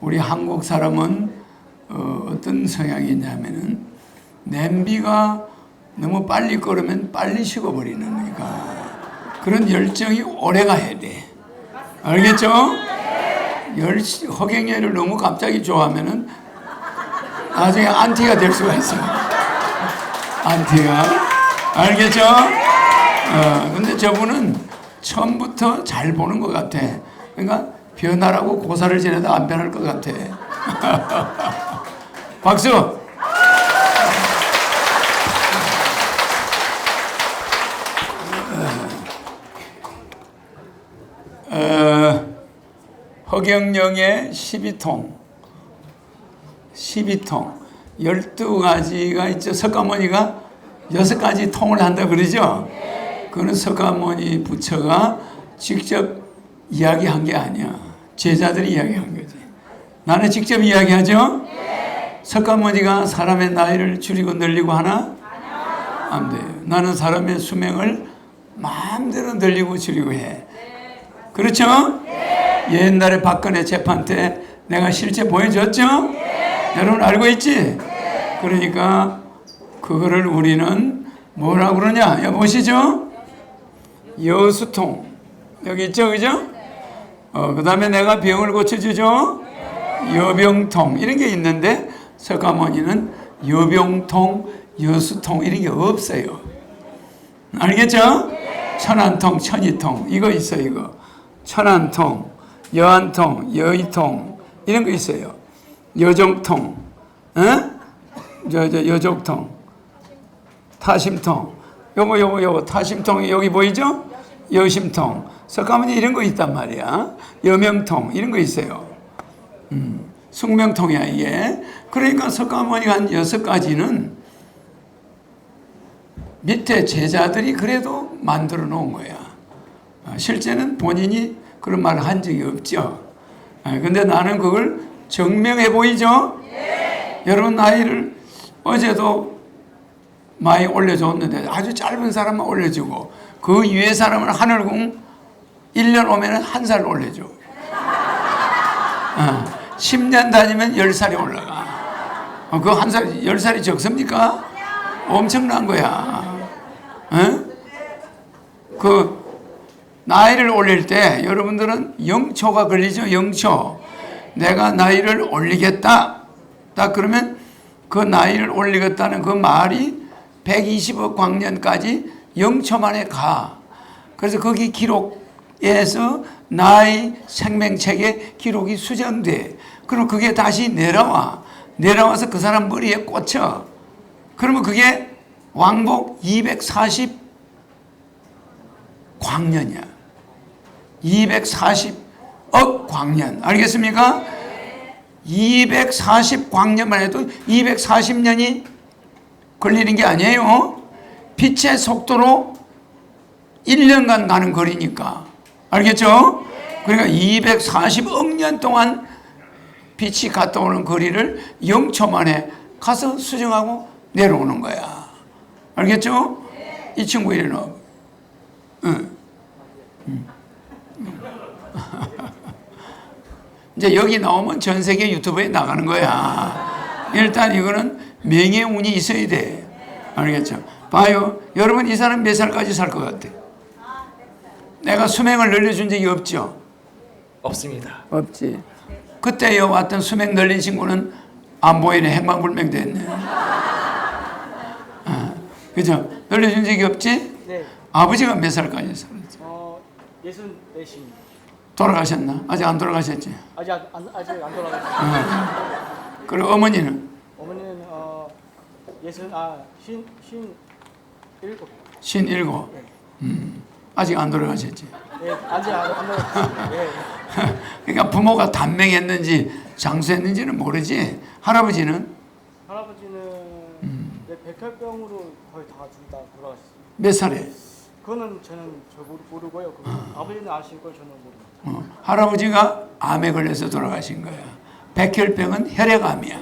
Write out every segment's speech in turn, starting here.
우리 한국 사람은 어떤 성향이 있냐면은 냄비가 너무 빨리 끓으면 빨리 식어버리는 거니까 그런 열정이 오래 가야 돼. 알겠죠? 허경영을 너무 갑자기 좋아하면은 나중에 안티가 될 수가 있어요. 안티가. 알겠죠? 근데 저분은 처음부터 잘 보는 것 같아. 그러니까 변하라고 고사를 지내도 안 변할 것 같아. 박수! 허경영의 12통 12가지가 있죠. 석가모니가 6가지 통을 한다 그러죠. 그거는 석가모니 부처가 직접 이야기한 게 아니야. 제자들이 이야기한 거지. 나는 직접 이야기하죠. 석가모니가 사람의 나이를 줄이고 늘리고 하나? 안 돼요. 나는 사람의 수명을 마음대로 늘리고 줄이고 해. 그렇죠? 옛날에 박근혜 재판 때 내가 실제 보여줬죠? 여러분 알고 있지? 그러니까 그거를 우리는 뭐라고 그러냐? 여보시죠? 여수통 여기 있죠? 그죠? 그 다음에 내가 병을 고쳐주죠? 여병통 이런 게 있는데 석가모니는 여병통, 여수통 이런 게 없어요. 알겠죠? 천안통, 천이통 이거 있어요. 이거 천안통, 여안통, 여의통 이런 거 있어요. 여종통, 여족통, 타심통, 요거 타심통 여기 보이죠? 여심통, 석가모니 이런 거 있단 말이야. 여명통 이런 거 있어요. 숙명통이야 이게. 그러니까 석가모니가 한 6가지는 밑에 제자들이 그래도 만들어 놓은 거야. 실제는 본인이 그런 말을 한 적이 없죠. 근데 나는 그걸 증명해 보이죠? 여러분 나이를 어제도 많이 올려줬는데 아주 짧은 사람만 올려주고 그 위에 사람은 하늘궁 1년 오면 1살 올려줘. 10년 다니면 10살이 올라가. 그 1살, 10살이 적습니까? 엄청난 거야. 그 나이를 올릴 때 여러분들은 0초가 걸리죠. 0초. 내가 나이를 올리겠다. 딱 그러면 그 나이를 올리겠다는 그 말이 120억 광년까지 0초 만에 가. 그래서 거기 기록에서 나이 생명책에 기록이 수정돼. 그럼 그게 다시 내려와. 내려와서 그 사람 머리에 꽂혀. 그러면 그게 왕복 240 광년이야. 240억 광년. 알겠습니까? 240 광년만 해도 240년이 걸리는 게 아니에요. 빛의 속도로 1년간 가는 거리니까. 알겠죠? 그러니까 240억 년 동안 빛이 갔다 오는 거리를 0초 만에 가서 수정하고 내려오는 거야. 알겠죠? 이 친구 이래는 이제 여기 나오면 전 세계 유튜브에 나가는 거야. 일단 이거는 명예운이 있어야 돼. 알겠죠? 봐요. 여러분 이 사람 몇 살까지 살 것 같아? 내가 수명을 늘려준 적이 없죠? 없습니다. 없지. 그때 왔던 수명 늘린 친구는 안 보이네. 행방불명 됐네. 그죠? 늘려준 적이 없지? 네. 아버지가 몇 살까지 살았지? 64입니다. 돌아가셨나? 아직 안 돌아가셨지? 아직 안 돌아갔어요. 그리고 어머니는? 어머니는 일곱. 57. 아직 안 돌아가셨지? 네, 아직 안 돌아갔어요. 네. 그러니까 부모가 단명했는지 장수했는지는 모르지. 할아버지는? 할아버지는 네, 백혈병으로 거의 다 둘 다 돌아가셨어요. 몇 살에? 그거는 저는 모르고요. 아버지는 아실 걸 저는 모릅니다. 할아버지가 암에 걸려서 돌아가신 거야. 백혈병은 혈액암이야.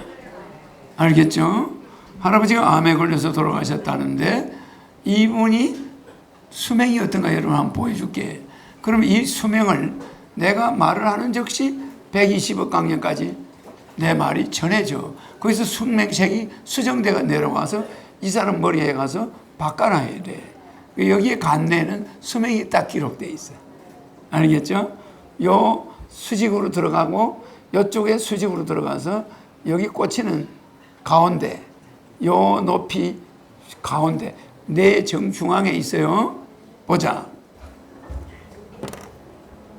알겠죠? 할아버지가 암에 걸려서 돌아가셨다는데 이분이 수명이 어떤가 여러분 한번 보여줄게. 그럼 이 수명을 내가 말을 하는 즉시 120억 강년까지 내 말이 전해져. 거기서 숙명책이 수정대가 내려와서 이 사람 머리에 가서 바꿔놔야 돼. 여기에 간내는 수명이 딱 기록되어 있어. 알겠죠? 요 수직으로 들어가고 요쪽에 수직으로 들어가서 여기 꽂히는 가운데 요 높이 가운데 내 정중앙에 있어요. 보자.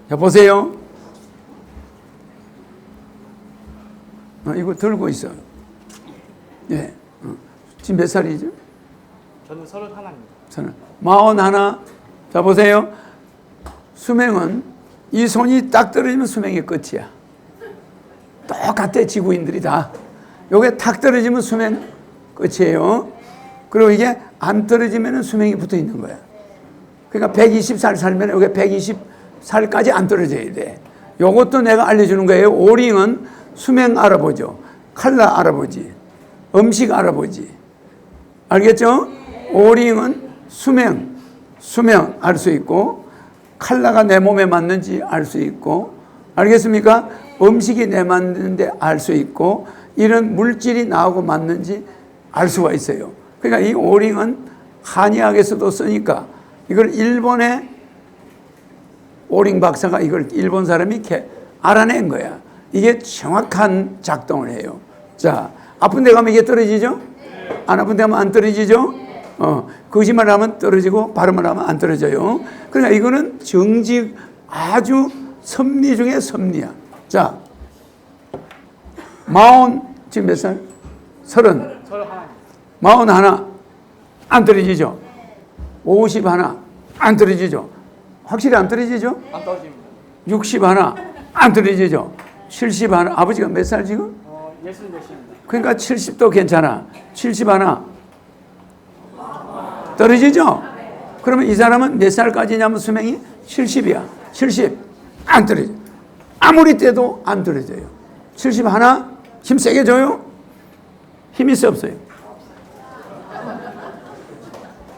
자, 보세요. 이거 들고 있어. 예. 지금 몇 살이죠? 저는 31입니다. 저는 41. 자, 보세요. 수명은 이 손이 딱 떨어지면 수명이 끝이야. 똑같아, 지구인들이 다. 요게 탁 떨어지면 수명 끝이에요. 그리고 이게 안 떨어지면 수명이 붙어 있는 거야. 그러니까 120살 살면 여기 120살까지 안 떨어져야 돼. 요것도 내가 알려주는 거예요. 오링은 수명 알아보죠. 칼라 알아보지. 음식 알아보지. 알겠죠? 오링은 수명 알 수 있고, 칼라가 내 몸에 맞는지 알 수 있고, 알겠습니까? 음식이 내 맞는데 알 수 있고, 이런 물질이 나하고 맞는지 알 수가 있어요. 그러니까 이 오링은 한의학에서도 쓰니까 이걸 일본의 오링 박사가 이걸 일본 사람이 이렇게 알아낸 거야. 이게 정확한 작동을 해요. 자, 아픈 데 가면 이게 떨어지죠? 안 아픈 데 가면 안 떨어지죠? 거짓말을 하면 떨어지고 발음을 하면 안 떨어져요. 그러니까 이거는 정직 아주 섭리 중에 섭리야. 자, 지금 몇 살? 31. 41. 안 떨어지죠? 51. 안 떨어지죠? 확실히 안 떨어지죠? 안 떨어집니다. 61. 안 떨어지죠? 71. 아버지가 몇 살 지금? 64입니다. 그러니까 70도 괜찮아. 71. 떨어지죠? 그러면 이 사람은 몇 살까지냐면 수명이 70이야. 70. 안 떨어져. 아무리 떼도 안 떨어져요. 71. 힘 세게 줘요? 힘이 없어요.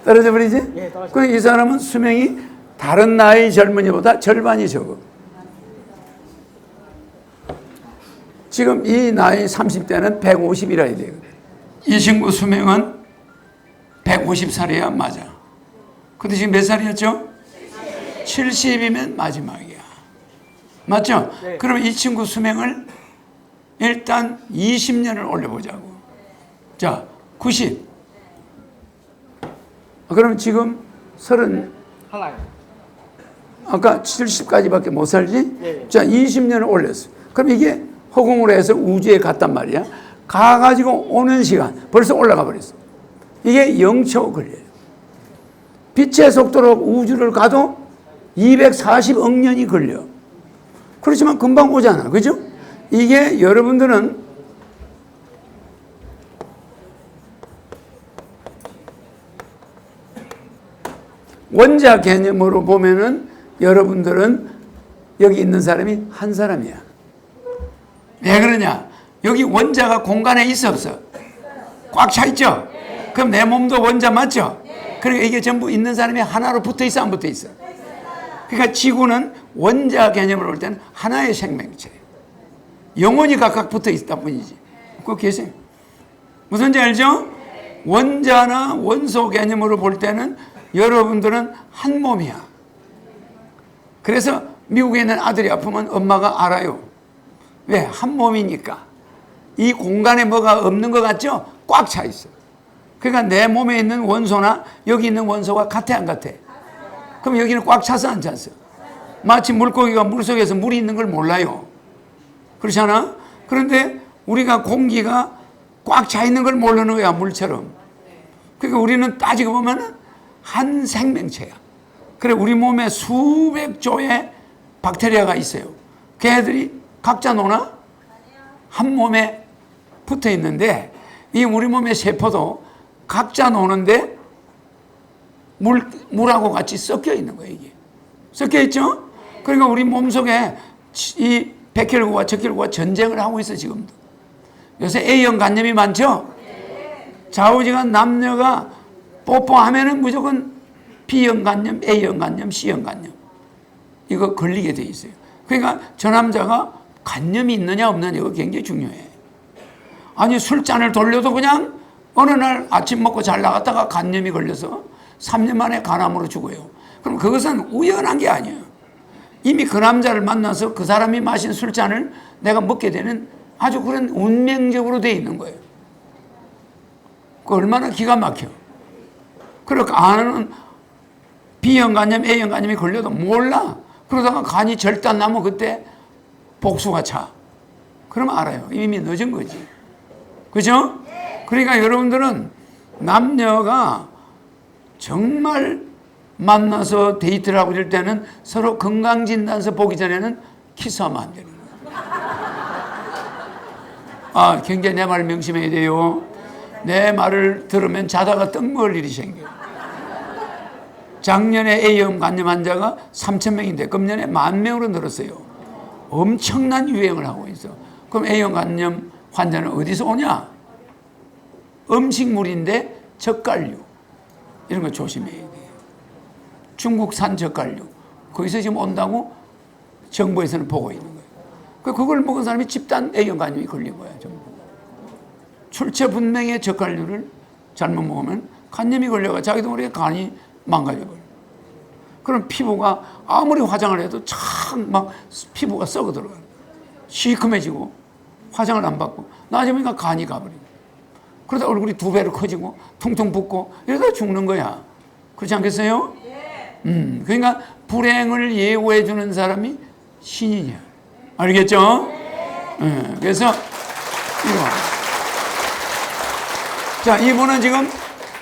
떨어져 버리지? 예, 떨어져. 그러니까 이 사람은 수명이 다른 나이 젊은이보다 절반이 적어. 지금 이 나이 30대는 150이라 돼요. 이 친구 수명은 150살이야, 맞아. 근데 지금 몇 살이었죠? 70이면 마지막이야. 맞죠? 네. 그럼 이 친구 수명을 일단 20년을 올려보자고. 자, 90. 그럼 지금 30, 하나요. 아까 70까지밖에 못 살지? 예. 자, 20년을 올렸어. 그럼 이게 허공으로 해서 우주에 갔단 말이야. 가가지고 오는 시간, 벌써 올라가 버렸어. 이게 0초 걸려요. 빛의 속도로 우주를 가도 240억 년이 걸려. 그렇지만 금방 오잖아. 그죠? 이게 여러분들은 원자 개념으로 보면은 여러분들은 여기 있는 사람이 한 사람이야. 왜 그러냐? 여기 원자가 공간에 있어 없어? 꽉 차 있죠? 그럼 내 몸도 원자 맞죠? 그러니까 이게 전부 있는 사람이 하나로 붙어 있어, 안 붙어 있어? 그러니까 지구는 원자 개념으로 볼 때는 하나의 생명체. 영혼이 각각 붙어 있다 뿐이지. 그거 계세요. 무슨지 알죠? 원자나 원소 개념으로 볼 때는 여러분들은 한 몸이야. 그래서 미국에 있는 아들이 아프면 엄마가 알아요. 왜? 한 몸이니까. 이 공간에 뭐가 없는 것 같죠? 꽉 차 있어. 그러니까 내 몸에 있는 원소나 여기 있는 원소가 같아, 안 같아? 그럼 여기는 꽉 차서 안 찼어? 마치 물고기가 물속에서 물이 있는 걸 몰라요. 그렇잖아? 그런데 우리가 공기가 꽉 차 있는 걸 모르는 거야, 물처럼. 그러니까 우리는 따지고 보면 한 생명체야. 그래, 우리 몸에 수백 조의 박테리아가 있어요. 걔들이 각자 노나? 한 몸에 붙어 있는데, 이 우리 몸의 세포도 각자 노는데 물하고 같이 섞여 있는 거예요, 이게. 섞여 있죠? 그러니까 우리 몸 속에 이 백혈구와 적혈구가 전쟁을 하고 있어, 지금도. 요새 A형 간염이 많죠? 좌우지간 남녀가 뽀뽀하면은 무조건 B형 간염, A형 간염, C형 간염. 이거 걸리게 돼 있어요. 그러니까 저 남자가 간염이 있느냐 없느냐 이거 굉장히 중요해. 아니 술잔을 돌려도 그냥 어느 날 아침 먹고 잘 나갔다가 간염이 걸려서 3년 만에 간암으로 죽어요. 그럼 그것은 우연한 게 아니에요. 이미 그 남자를 만나서 그 사람이 마신 술잔을 내가 먹게 되는 아주 그런 운명적으로 돼 있는 거예요. 그 얼마나 기가 막혀. 그러니까 아는 B형 간염, A형 간염이 걸려도 몰라. 그러다가 간이 절단 나면 그때 복수가 차. 그러면 알아요. 이미 늦은 거지. 그죠? 그러니까 여러분들은 남녀가 정말 만나서 데이트를 하고 이럴 때는 서로 건강진단서 보기 전에는 키스하면 안 되는 거예요. 아, 굉장히 내 말 명심해야 돼요. 내 말을 들으면 자다가 떡 먹을 일이 생겨요. 작년에 A형 간염 환자가 3,000명인데 금년에 10,000명으로 늘었어요. 엄청난 유행을 하고 있어. 그럼 A형 간염 환자는 어디서 오냐? 음식물인데 젓갈류 이런 거 조심해야 돼요. 중국산 젓갈류 거기서 지금 온다고 정부에서는 보고 있는 거예요. 그걸 먹은 사람이 집단 A형 간염이 걸린 거야. 전부. 출처 분명의 젓갈류를 잘못 먹으면 간염이 걸려가 자기도 모르게 간이 망가져버려. 그럼 피부가 아무리 화장을 해도 참 막 피부가 썩어 들어가. 시커매지고 화장을 안 받고 나중에 보니까 간이 가버리고. 그러다 얼굴이 2배로 커지고 퉁퉁 붓고 이러다 죽는 거야. 그렇지 않겠어요? 그러니까 불행을 예고해 주는 사람이 신이냐. 알겠죠? 그래서 이거. 자, 이분은 지금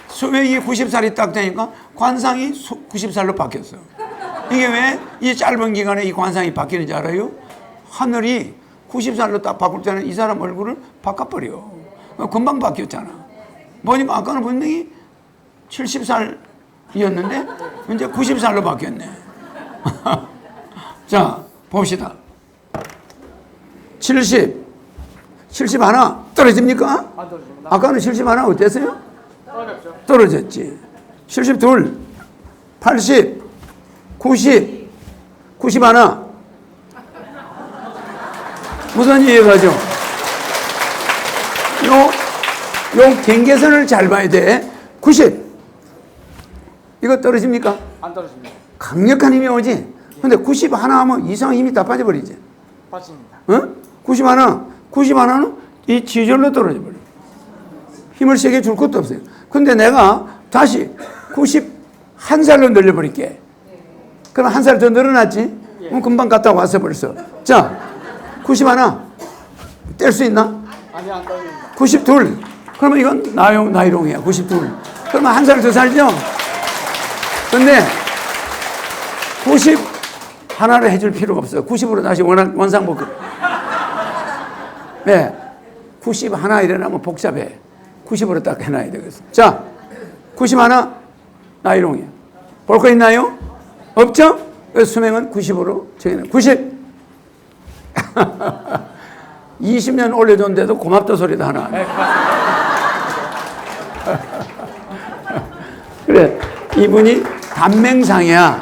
수명이 90살이 딱 되니까 관상이 90살로 바뀌었어. 이게 왜 이 짧은 기간에 이 관상이 바뀌는지 알아요? 하늘이 90살로 딱 바꿀 때는 이 사람 얼굴을 바꿔버려. 금방 바뀌었잖아. 보니까 아까는 분명히 70살이었는데 이제 90살로 바뀌었네. 자, 봅시다. 70 하나 떨어집니까? 안 떨어집니다. 아까는 70 하나 어땠어요? 떨어졌죠. 떨어졌지. 72, 80, 90, 90 하나. 무슨 이해가죠? 요 경계선을 잘 봐야 돼. 90. 이거 떨어집니까? 안 떨어집니다. 강력한 힘이 오지. 근데 90 하나 하면 이상 힘이 다 빠져버리지. 빠집니다. 어? 90 하나는 이 지절로 떨어져 버려. 힘을 세게 줄 것도 없어요. 근데 내가 다시 91살로 늘려버릴게. 그럼 1살 더 늘어났지? 그럼 금방 갔다 왔어 벌써. 자, 90 하나 뗄 수 있나? 아니, 안 떨어집니다. 92. 그러면 이건 나이롱이야. 92. 그러면 1살 더 살죠? 근데 90 하나를 해줄 필요가 없어. 90으로 다시 원상복구. 네. 90 하나 이래나면 복잡해. 90으로 딱 해놔야 되겠어. 자, 90 하나 나이롱이야. 볼 거 있나요? 없죠? 수명은 90으로 정해놔. 90. 20년 올려줬는데도 고맙다 소리도 하나 안 해. 그래, 이분이 단명상이야.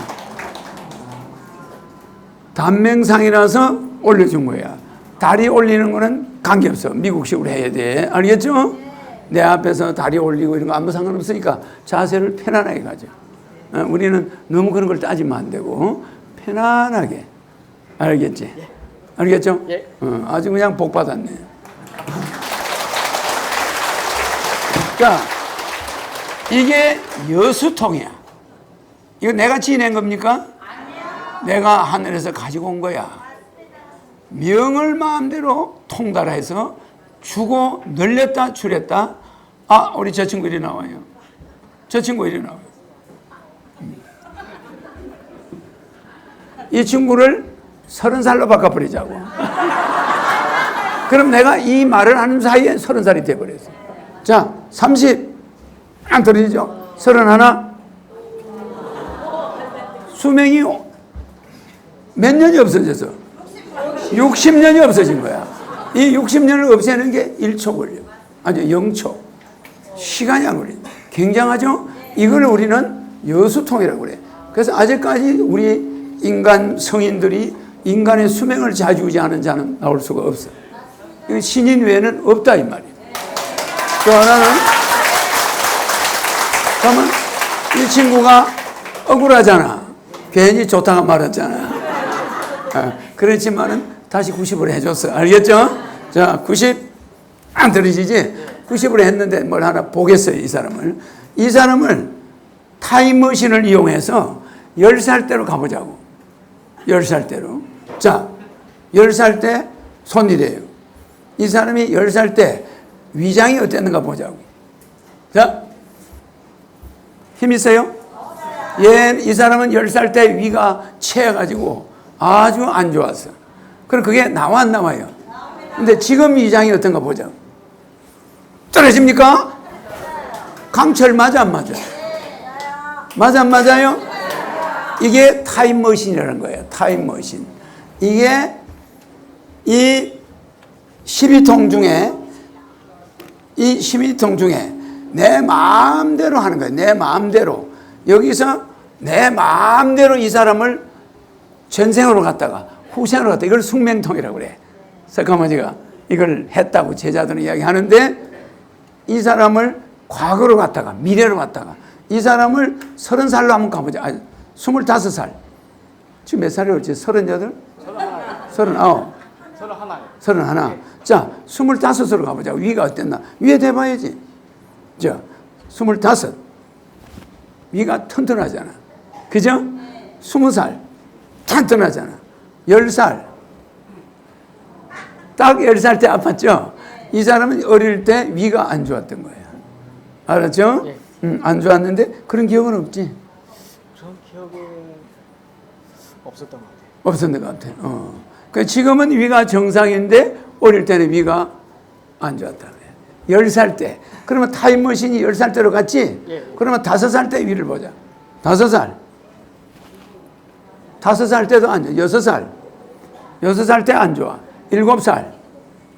단명상이라서 올려준 거야. 다리 올리는 거는 관계없어. 미국식으로 해야 돼. 알겠죠? 내 앞에서 다리 올리고 이런 거 아무 상관없으니까 자세를 편안하게 가져. 우리는 너무 그런 걸 따지면 안 되고 편안하게. 알겠지? 예. 알겠죠? 예. 아주 그냥 복 받았네. 자, 이게 여수통이야. 이거 내가 지낸 겁니까? 아니요. 내가 하늘에서 가지고 온 거야. 명을 마음대로 통달해서 주고 늘렸다 줄였다. 아, 우리 저 친구 이리 나와요. 저 친구 이리 나와요. 이 친구를 30살로 바꿔버리자고. 그럼 내가 이 말을 하는 사이에 30살이 돼버렸어. 자, 30. 안 떨어지죠? 31. 수명이 몇 년이 없어졌어? 60년이 없어진 거야. 이 60년을 없애는 게 1초 걸려. 아주 0초. 시간이 안 걸려. 굉장하죠? 이걸 우리는 여수통이라고 그래. 그래서 아직까지 우리 인간 성인들이 인간의 수명을 좌지우지하는 자는 나올 수가 없어. 이건 신인 외에는 없다 이 말이에요. 또 하나는, 그러면 이 친구가 억울하잖아. 괜히 좋다고 말했잖아. 그렇지만은 다시 90을 해줬어. 알겠죠? 자, 90 안 들으시지? 90을 했는데 뭘 하나 보겠어요, 이 사람을. 이 사람을 타임머신을 이용해서 10살 때로 가보자고. 10살 때로. 자, 10살 때 손이래요. 이 사람이 10살 때 위장이 어땠는가 보자고. 자, 힘 있어요? 이 사람은 10살 때 위가 채여가지고 아주 안 좋았어. 그럼 그게 나와 안 나와요? 근데 지금 위장이 어떤가 보자고. 떨어집니까? 강철 맞아 안 맞아? 맞아 안 맞아요? 이게 타임머신이라는 거예요. 타임머신. 이게 이 12통 중에 내 마음대로 하는 거예요. 내 마음대로. 여기서 내 마음대로 이 사람을 전생으로 갔다가 후생으로 갔다가 이걸 숙명통이라고 그래. 석가모니가 이걸 했다고 제자들은 이야기하는데 이 사람을 과거로 갔다가 미래로 갔다가 이 사람을 30살로 한번 가보자. 25살. 지금 몇 살이에요? 38? 39? 31. 자, 25으로 가보자. 위가 어땠나? 위에 대봐야지. 자, 25. 위가 튼튼하잖아. 그죠? 20살. 튼튼하잖아. 10살. 딱 10살 때 아팠죠? 이 사람은 어릴 때 위가 안 좋았던 거야. 알았죠? 예. 안 좋았는데 그런 기억은 없지? 그런 기억은 없었던 것 같아요. 없었던 것 같아. 그러니까 지금은 위가 정상인데 어릴 때는 위가 안 좋았다. 10살 때. 그러면 타임머신이 10살 때로 갔지? 예. 그러면 5살 때 위를 보자. 5살. 5살 때도 안 좋아. 6살. 6살 때 안 좋아. 7살.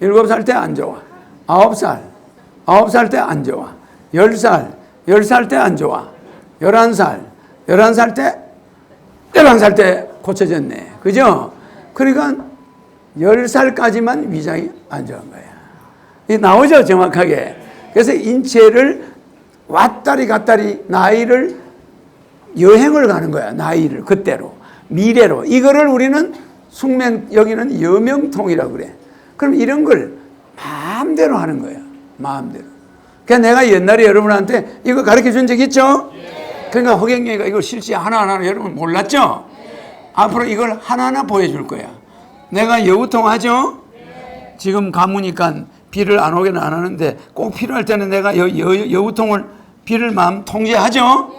7살 때 안 좋아. 9살. 9살 때 안 좋아. 10살. 10살 때 안 좋아. 11살. 11살 때 11살 때 고쳐졌네. 그죠? 그러니까 10살까지만 위장이 안 좋은 거야. 이 나오죠, 정확하게. 그래서 인체를 왔다리 갔다리 나이를 여행을 가는 거야. 나이를 그때로 미래로. 이거를 우리는 여기는 여명통이라고 그래. 그럼 이런 걸 마음대로 하는 거야. 마음대로. 그러니까 내가 옛날에 여러분한테 이거 가르쳐 준 적 있죠? 그러니까 허경영이가 이거 실제 하나하나 여러분 몰랐죠? 앞으로 이걸 하나하나 보여줄 거야. 내가 여우통 하죠? 지금 가무니까 비를 안 오게는 안 하는데 꼭 필요할 때는 내가 여우통을 비를 마음 통제하죠?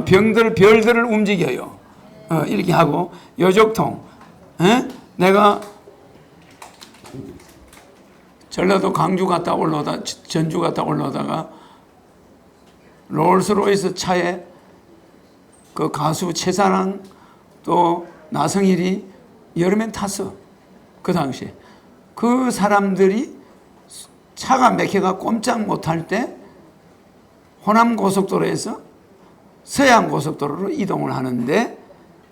별들을 움직여요. 이렇게 하고 여족통. 내가 전라도 광주 갔다 올라오다 전주 갔다 올라오다가 롤스로이스 차에 그 가수 최사랑 또 나성일이 여러 명 탔어. 그 당시에. 그 사람들이 차가 막혀가 꼼짝 못할 때 호남 고속도로에서 서해안 고속도로로 이동을 하는데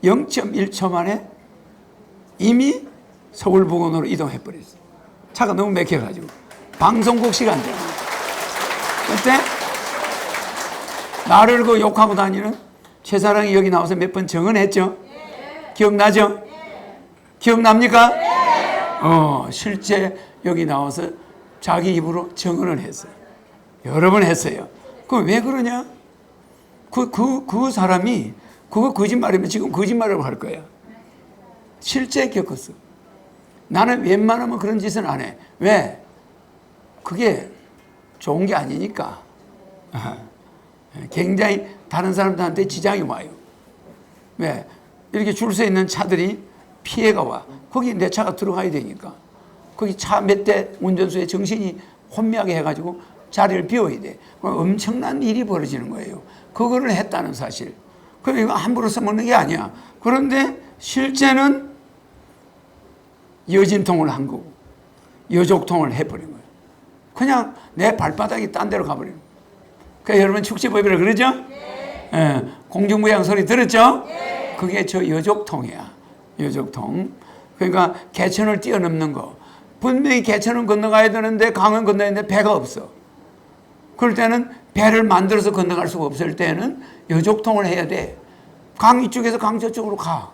0.1초 만에 이미 서울 부근으로 이동해버렸어. 차가 너무 막혀가지고. 방송국 시간대. 그때 나를 그 욕하고 다니는 최사랑이 여기 나와서 몇 번 증언했죠? 기억나죠? 기억납니까? 실제 여기 나와서 자기 입으로 증언을 했어요. 여러 번 했어요. 그럼 왜 그러냐? 그 사람이 그거 거짓말이면 지금 거짓말이라고 할 거야. 실제 겪었어. 나는 웬만하면 그런 짓은 안 해. 왜? 그게 좋은 게 아니니까. 굉장히 다른 사람들한테 지장이 와요. 왜? 이렇게 줄 서 있는 차들이 피해가 와. 거기 내 차가 들어가야 되니까. 거기 차 몇 대 운전수의 정신이 혼미하게 해가지고 자리를 비워야 돼. 엄청난 일이 벌어지는 거예요. 그거를 했다는 사실. 그럼 이거 함부로 써먹는 게 아니야. 그런데 실제는 여진통을 한 거고 여족통을 해버린 거예요. 그냥 내 발바닥이 딴 데로 가버리는 거예요. 그러니까 여러분 축지법이라 그러죠? 네. 공중부양 소리 들었죠? 네. 그게 저 여족통이야. 여족통. 그러니까 개천을 뛰어넘는 거. 분명히 개천은 건너가야 되는데 강은 건너야 되는데 배가 없어. 그럴 때는 배를 만들어서 건너갈 수가 없을 때는 여족통을 해야 돼. 강 이쪽에서 강 저쪽으로 가.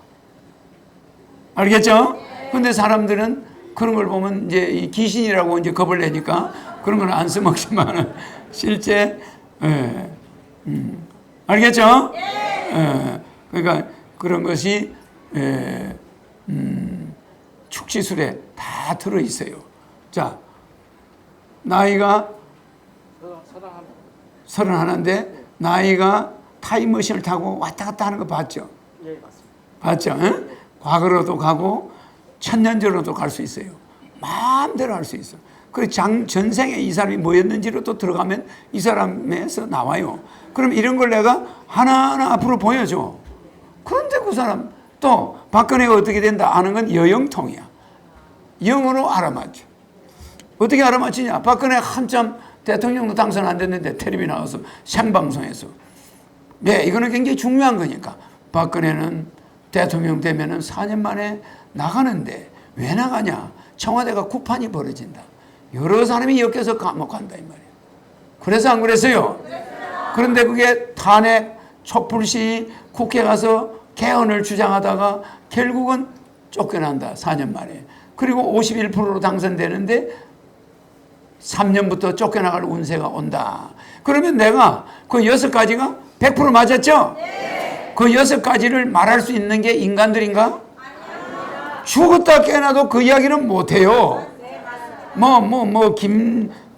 알겠죠? 근데 사람들은 그런 걸 보면 이제 이 귀신이라고 이제 겁을 내니까 그런 건 안 써먹지만 실제, 알겠죠? 그러니까 그런 것이, 축지술에 다 들어있어요. 자, 나이가 서른하나인데 나이가 타임머신을 타고 왔다 갔다 하는 거 봤죠? 예, 맞습니다. 봤죠? 응? 과거로도 가고 천년 전으로도 갈 수 있어요. 마음대로 할 수 있어. 그 전생에 이 사람이 뭐였는지로 또 들어가면 이 사람에서 나와요. 그럼 이런 걸 내가 하나하나 앞으로 보여줘. 그런데 그 사람 또 박근혜가 어떻게 된다 아는 건 여영통이야. 영으로 알아맞혀. 어떻게 알아맞히냐? 박근혜 한참 대통령도 당선 안 됐는데 텔레비 나와서 생방송에서. 네, 이거는 굉장히 중요한 거니까. 박근혜는 대통령 되면은 4년 만에 나가는데 왜 나가냐? 청와대가 구판이 벌어진다. 여러 사람이 엮여서 감옥 간다 이 말이에요. 그래서 안 그랬어요? 그런데 그게 탄핵, 촛불시, 국회 가서 개헌을 주장하다가 결국은 쫓겨난다. 4년 만에. 그리고 51%로 당선되는데 3년부터 쫓겨나갈 운세가 온다. 그러면 내가 그 6가지가 100% 맞았죠? 그 6가지를 말할 수 있는 게 인간들인가? 죽었다 깨어나도 그 이야기는 못해요.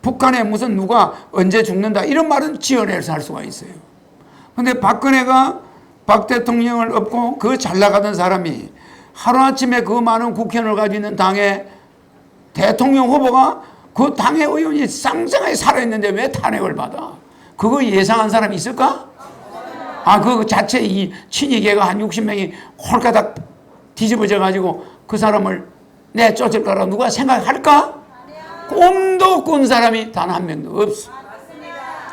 북한에 무슨 누가 언제 죽는다 이런 말은 지어내서 할 수가 있어요. 근데 박근혜가 박 대통령을 업고 그 잘 나가던 사람이 하루아침에 그 많은 국회의원을 가지고 있는 당의 대통령 후보가 그 당의 의원이 쌍쌍하게 살아있는데 왜 탄핵을 받아? 그거 예상한 사람이 있을까? 그 자체 이 친이계가 한 60명이 홀가닥 뒤집어져 가지고 그 사람을 내쫓을 거라고 누가 생각할까? 꿈도 꾼 사람이 단 한 명도 없어.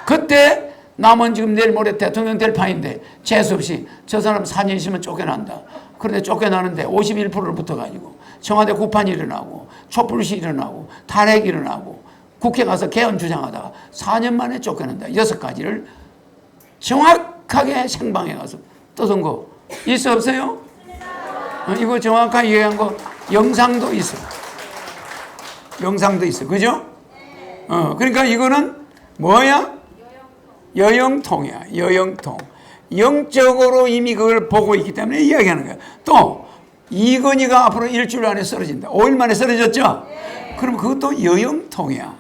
그때 남은 지금 내일 모레 대통령 될 판인데 재수없이 저 사람 4년 있으면 쫓겨난다. 그런데 쫓겨나는데 51%를 붙어가지고 청와대 구판이 일어나고 촛불시 일어나고 탄핵이 일어나고 국회 가서 개헌 주장하다가 4년 만에 쫓겨난다. 6가지를 정확하게 생방에 가서 떠든 거 있어 없어요? 이거 정확하게 얘기한 거 영상도 있어. 영상도 있어. 그죠? 그러니까 이거는 뭐야? 여영통이야. 여영통. 영적으로 이미 그걸 보고 있기 때문에 이야기하는 거야. 또 이건희가 앞으로 일주일 안에 쓰러진다. 5일 만에 쓰러졌죠? 그럼 그것도 여영통이야.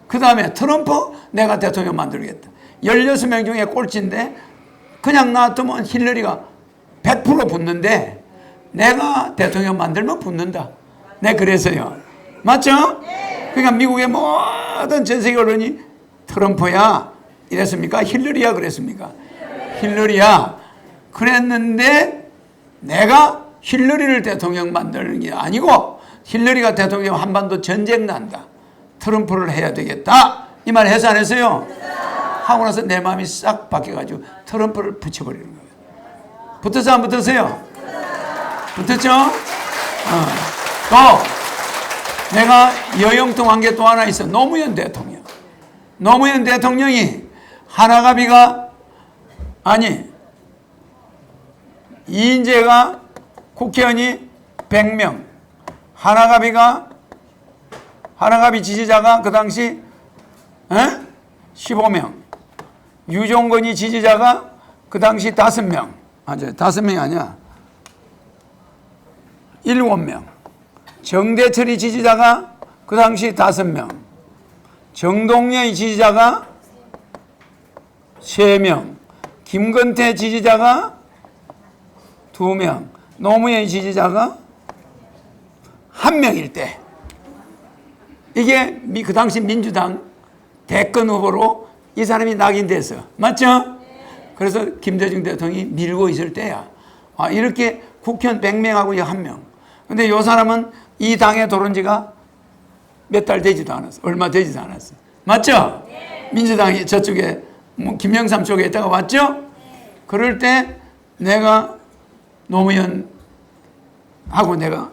그 다음에 트럼프 내가 대통령 만들겠다. 16명 중에 꼴찌인데 그냥 놔두면 힐러리가 100% 붙는데 내가 대통령 만들면 붙는다. 네, 그래서요. 맞죠? 그러니까 미국의 모든 전 세계 언론이 트럼프야 이랬습니까? 힐러리야 그랬습니까? 힐러리야 그랬는데 내가 힐러리를 대통령 만드는 게 아니고 힐러리가 대통령 한반도 전쟁 난다. 트럼프를 해야 되겠다. 이 말 해서 안 했어요? 하고 나서 내 마음이 싹 바뀌어가지고 트럼프를 붙여버리는 거예요. 붙었어 안 붙었어요? 붙었죠? 또 내가 여영통한 게 또 하나 있어. 노무현 대통령. 노무현 대통령이 하나가비가 이인재가 국회의원이 100명, 하나가비 지지자가 그 당시 15명, 유종건이 지지자가 그 당시 5명, 5명이 아니야, 7명, 정대철이 지지자가 그 당시 5명, 정동영이 지지자가 3명, 김건태 지지자가 2명, 노무현 지지자가 1명일 때 이게 그 당시 민주당 대권 후보로 이 사람이 낙인됐어. 맞죠? 그래서 김대중 대통령이 밀고 있을 때야. 이렇게 국회의원 100명하고 1명. 근데 이 사람은 이 당에 들어온 지가 몇 달 되지도 않았어. 얼마 되지도 않았어. 맞죠? 민주당이 저쪽에 김영삼 쪽에 있다가 왔죠? 그럴 때 내가 노무현하고 내가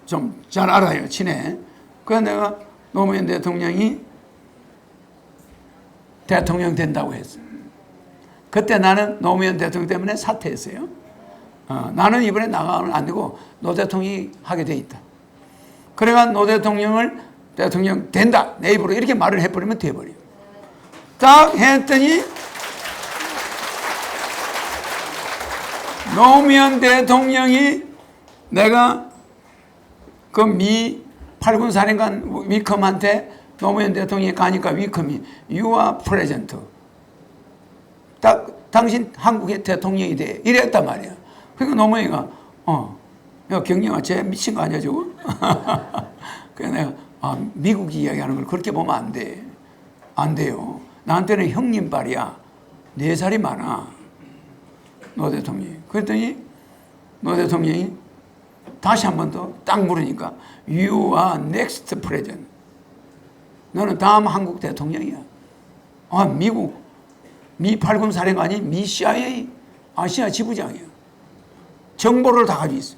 좀 잘 알아요. 친해. 그래서 내가 노무현 대통령이 대통령 된다고 했어요. 그때 나는 노무현 대통령 때문에 사퇴했어요. 나는 이번에 나가면 안 되고 노 대통령이 하게 돼 있다. 그래가 노 대통령을 대통령 된다. 내 입으로 이렇게 말을 해버리면 돼버려요. 딱 했더니 노무현 대통령이 내가 그 미 팔군 사령관 위컴한테 노무현 대통령이 가니까 위컴이 You are president. 딱 당신 한국의 대통령이 돼. 이랬단 말이야. 그러니까 노무현이가 야 경영아 쟤 미친 거 아니야 저거? 그래서 내가 미국이 이야기하는 걸 그렇게 보면 안 돼. 안 돼요. 나한테는 형님빨이야. 4살이 많아. 노 대통령이. 그랬더니 노 대통령이 다시 한 번 더 딱 물으니까 You are next president. 너는 다음 한국 대통령이야. 미국 미 8군 사령관이 미 CIA 아시아 지부장이야. 정보를 다 가지고 있어.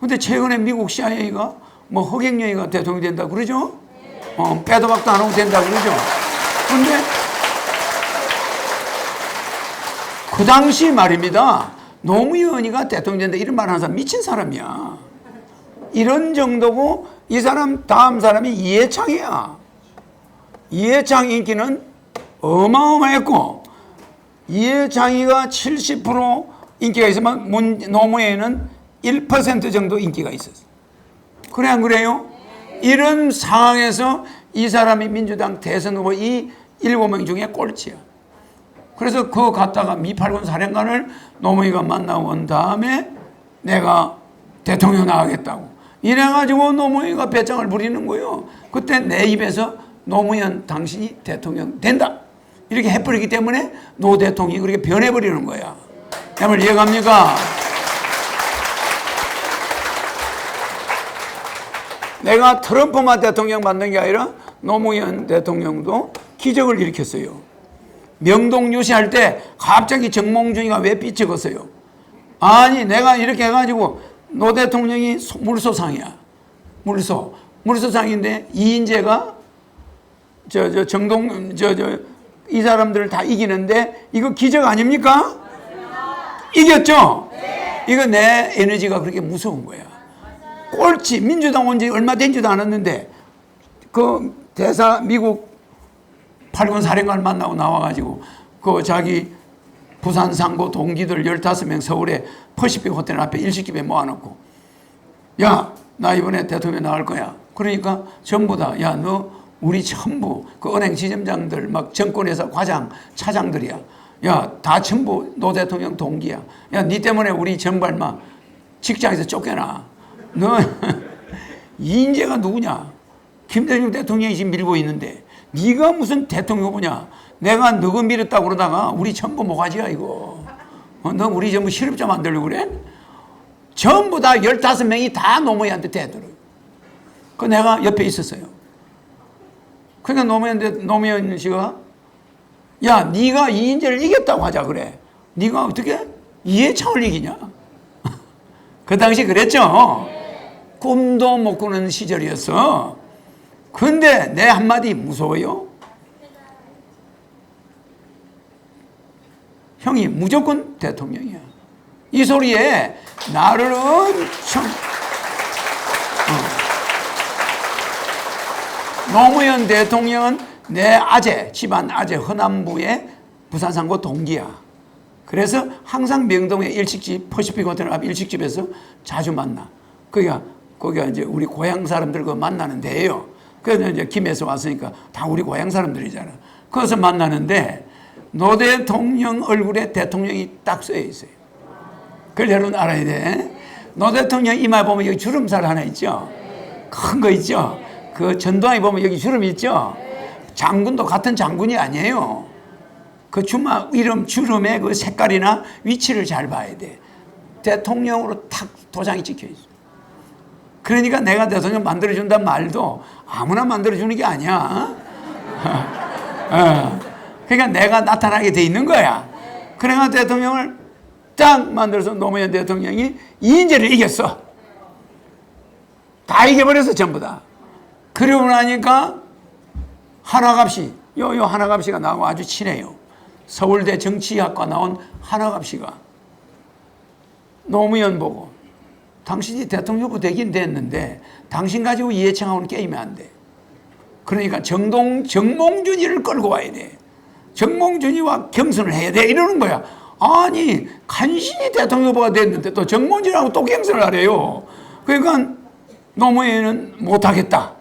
근데 최근에 미국 CIA가 뭐 허경영이가 대통령이 된다 그러죠? 빼도 박도 안 하고 된다 그러죠? 근데 그 당시 말입니다. 노무현이가 대통령 된다 이런 말 하는 사람 미친 사람이야. 이런 정도고 이 사람 다음 사람이 이해창이야. 이해창 인기는 어마어마했고 이해창이가 70% 인기가 있으면 노무현은 1% 정도 인기가 있었어. 그래 안 그래요? 이런 상황에서 이 사람이 민주당 대선 후보 이 7명 중에 꼴찌야. 그래서 그거 갔다가 미 8군 사령관을 노무현이가 만나고 온 다음에 내가 대통령 나가겠다고. 이래가지고 노무현이가 배짱을 부리는 거예요. 그때 내 입에서 노무현 당신이 대통령 된다. 이렇게 해버리기 때문에 노 대통령이 그렇게 변해버리는 거야. 내 말 이해갑니까? 내가 트럼프만 대통령 만든 게 아니라 노무현 대통령도 기적을 일으켰어요. 명동 유세할 때 갑자기 정몽준이가 왜 삐쩍었어요? 아니 내가 이렇게 해가지고 노 대통령이 물소상이야. 물소상인데 이인재가 이 사람들을 다 이기는데 이거 기적 아닙니까? 이겼죠? 이거 내 에너지가 그렇게 무서운 거야. 꼴찌 민주당 온 지 얼마 되지도 않았는데 그 미국 8군 사령관을 만나고 나와가지고 그 자기 부산 상고 동기들 15명 서울에 퍼시픽 호텔 앞에 일식집에 모아놓고 야 나 이번에 대통령 나갈 거야. 그러니까 전부 다 야 너 우리 전부 그 은행 지점장들 막 정권회사 과장 차장들이야. 야 다 전부 노 대통령 동기야. 야 니 때문에 우리 전부 막 직장에서 쫓겨나. 너 이인재가 누구냐? 김대중 대통령이 지금 밀고 있는데 네가 무슨 대통령 후보냐? 내가 너가 밀었다고 그러다가 우리 전부 모가지야 이거. 너 우리 전부 실업자 만들려고 그래? 전부 다 15명이 다 노무현한테 대들어요. 그 내가 옆에 있었어요. 그러니까 노무현 씨가 야 네가 이인재를 이겼다고 하자 그래. 네가 어떻게 이해창을 이기냐? 그 당시 그랬죠. 꿈도 못 꾸는 시절이었어. 근데 내 한마디 무서워요? 형이 무조건 대통령이야. 이 소리에 나를 엄청 노무현 대통령은 내 아재, 집안 아재 허남부의 부산상고 동기야. 그래서 항상 명동의 일식집, 퍼시픽 호텔 앞 일식집에서 자주 만나. 거기가 이제 우리 고향 사람들 그 만나는 데예요. 그래서 이제 김해에서 왔으니까 다 우리 고향 사람들이잖아. 거기서 만나는데 노 대통령 얼굴에 대통령이 딱 써 있어요. 그걸 여러분 알아야 돼. 노 대통령 이마에 보면 여기 주름살 하나 있죠? 큰 거 있죠? 그 전두환이 보면 여기 주름이 있죠? 장군도 같은 장군이 아니에요. 그 주름의 그 색깔이나 위치를 잘 봐야 돼. 대통령으로 탁 도장이 찍혀 있어. 그러니까 내가 대통령 만들어준다는 말도 아무나 만들어주는 게 아니야. 그러니까 내가 나타나게 돼 있는 거야. 그러니까 대통령을 딱 만들어서 노무현 대통령이 이인재를 이겼어. 다 이겨버렸어 전부 다. 그러고 나니까 하나값이 요 한화갑 씨가 나하고 아주 친해요. 서울대 정치학과 나온 한화갑 씨가 노무현 보고 당신이 대통령 후보 되긴 됐는데 당신 가지고 이해창하고는 게임이 안 돼. 그러니까 정몽준이를 끌고 와야 돼. 정몽준이와 경선을 해야 돼. 이러는 거야. 아니 간신히 대통령 후보가 됐는데 또 정몽준하고 또 경선을 하래요. 그러니까 노무현은 못하겠다.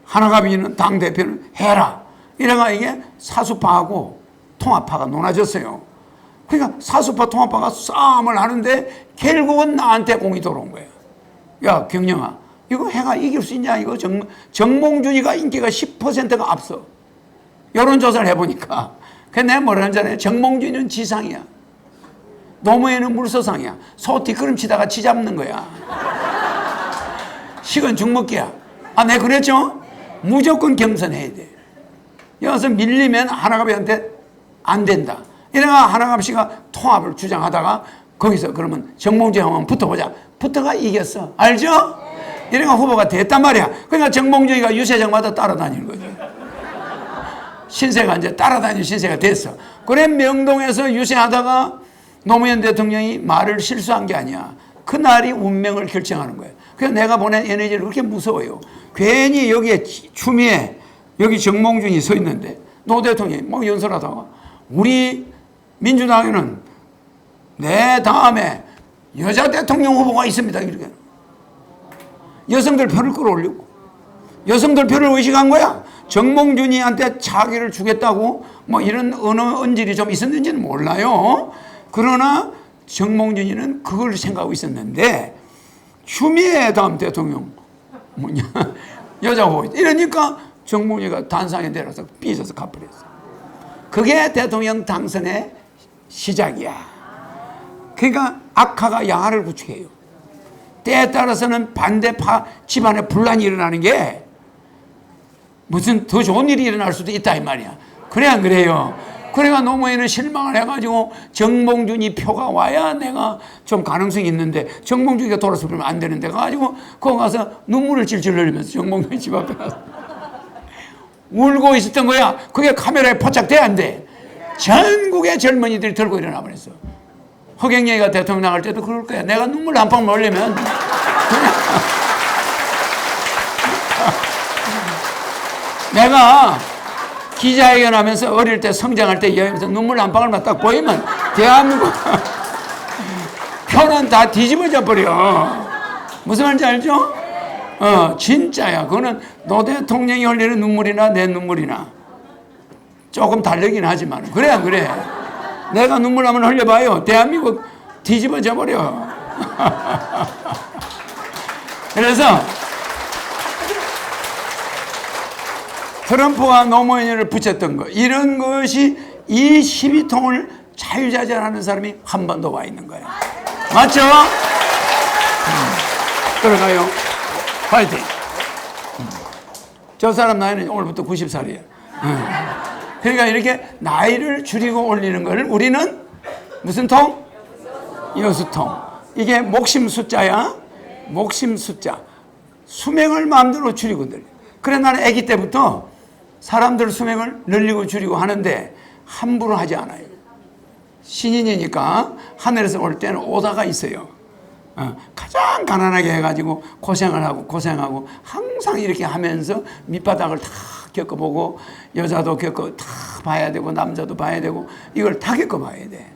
한화갑이는 당대표는 해라. 이래가 이게 사수파하고 통합파가 논아졌어요. 그러니까 사수파 통합파가 싸움을 하는데 결국은 나한테 공이 돌아온 거야. 야 경영아 이거 해가 이길 수 있냐. 이거 정몽준이가 인기가 10%가 앞서. 여론조사를 해보니까 그래서 내가 뭐라 하잖아요. 정몽준이는 지상이야. 노무현은 물서상이야. 소 뒷걸음 치다가 치 잡는 거야. 식은 죽먹기야. 아, 내가 그랬죠? 무조건 경선해야 돼. 여기서 밀리면 한화갑이한테 안 된다. 이래가 한화갑 씨가 통합을 주장하다가 거기서 그러면 정몽준이 한번 붙어보자. 붙어가 이겼어. 알죠? 이래가 후보가 됐단 말이야. 그러니까 정몽준이가 유세장마다 따라다니는 거죠. 신세가 이제 따라다니는 신세가 됐어. 그래 명동에서 유세하다가 노무현 대통령이 말을 실수한 게 아니야. 그날이 운명을 결정하는 거예요. 그래서 내가 보낸 에너지를 그렇게 무서워요. 괜히 여기에 추미애 여기 정몽준이 서 있는데 노 대통령이 막 연설하다가 우리 민주당에는 내 다음에 여자 대통령 후보가 있습니다. 이렇게 여성들 표를 끌어올리고 여성들 표를 의식한 거야. 정몽준이한테 자기를 주겠다고 뭐 이런 언질이 좀 있었는지는 몰라요. 그러나 정몽준이는 그걸 생각하고 있었는데 추미애 다음 대통령 뭐냐 여자 후보 이러니까 정몽준이가 단상에 내려서 삐져서 갚으랬어. 그게 대통령 당선의 시작이야. 그러니까 악화가 양화를 구축해요. 때에 따라서는 반대파 집안에 분란이 일어나는 게 무슨 더 좋은 일이 일어날 수도 있다 이 말이야. 그래 안 그래요? 그래가 노무현은 실망을 해가지고 정몽준이 표가 와야 내가 좀 가능성이 있는데 정몽준이가 돌아서 그러면 안 되는데 가지고 거기 가서 눈물을 질질 흘리면서 정몽준이 집 앞에 가서 울고 있었던 거야. 그게 카메라에 포착돼 안 돼? 전국의 젊은이들이 들고 일어나 버렸어. 허경영이가 대통령 나갈 때도 그럴 거야. 내가 눈물 한 방울 흘리면 그냥 내가 기자회견 하면서 어릴 때 성장할 때 여행에서 눈물 한 방울만 딱 보이면 대한민국 표는 다 뒤집어져 버려. 무슨 말인지 알죠? 진짜야. 그거는 노 대통령이 흘리는 눈물이나 내 눈물이나 조금 다르긴 하지만 그래 안 그래? 내가 눈물 한번 흘려봐요. 대한민국 뒤집어져 버려. 그래서 트럼프와 노무현을 붙였던 거 이런 것이 이 시비통을 자유자재하는 사람이 한 번 더 와 있는 거야. 맞죠? 들어가요. 파이팅. 저 사람 나이는 오늘부터 90살이에요. 그러니까 이렇게 나이를 줄이고 올리는 걸 우리는 무슨 통? 여수통. 이게 목심 숫자야. 목심 숫자. 수명을 마음대로 줄이고 늘려. 그래 나는 아기 때부터 사람들 수명을 늘리고 줄이고 하는데 함부로 하지 않아요. 신인이니까 하늘에서 올 때는 오다가 있어요. 가장 가난하게 해가지고 고생을 하고 고생하고 항상 이렇게 하면서 밑바닥을 다 겪어보고 여자도 다 봐야 되고 남자도 봐야 되고 이걸 다 겪어봐야 돼.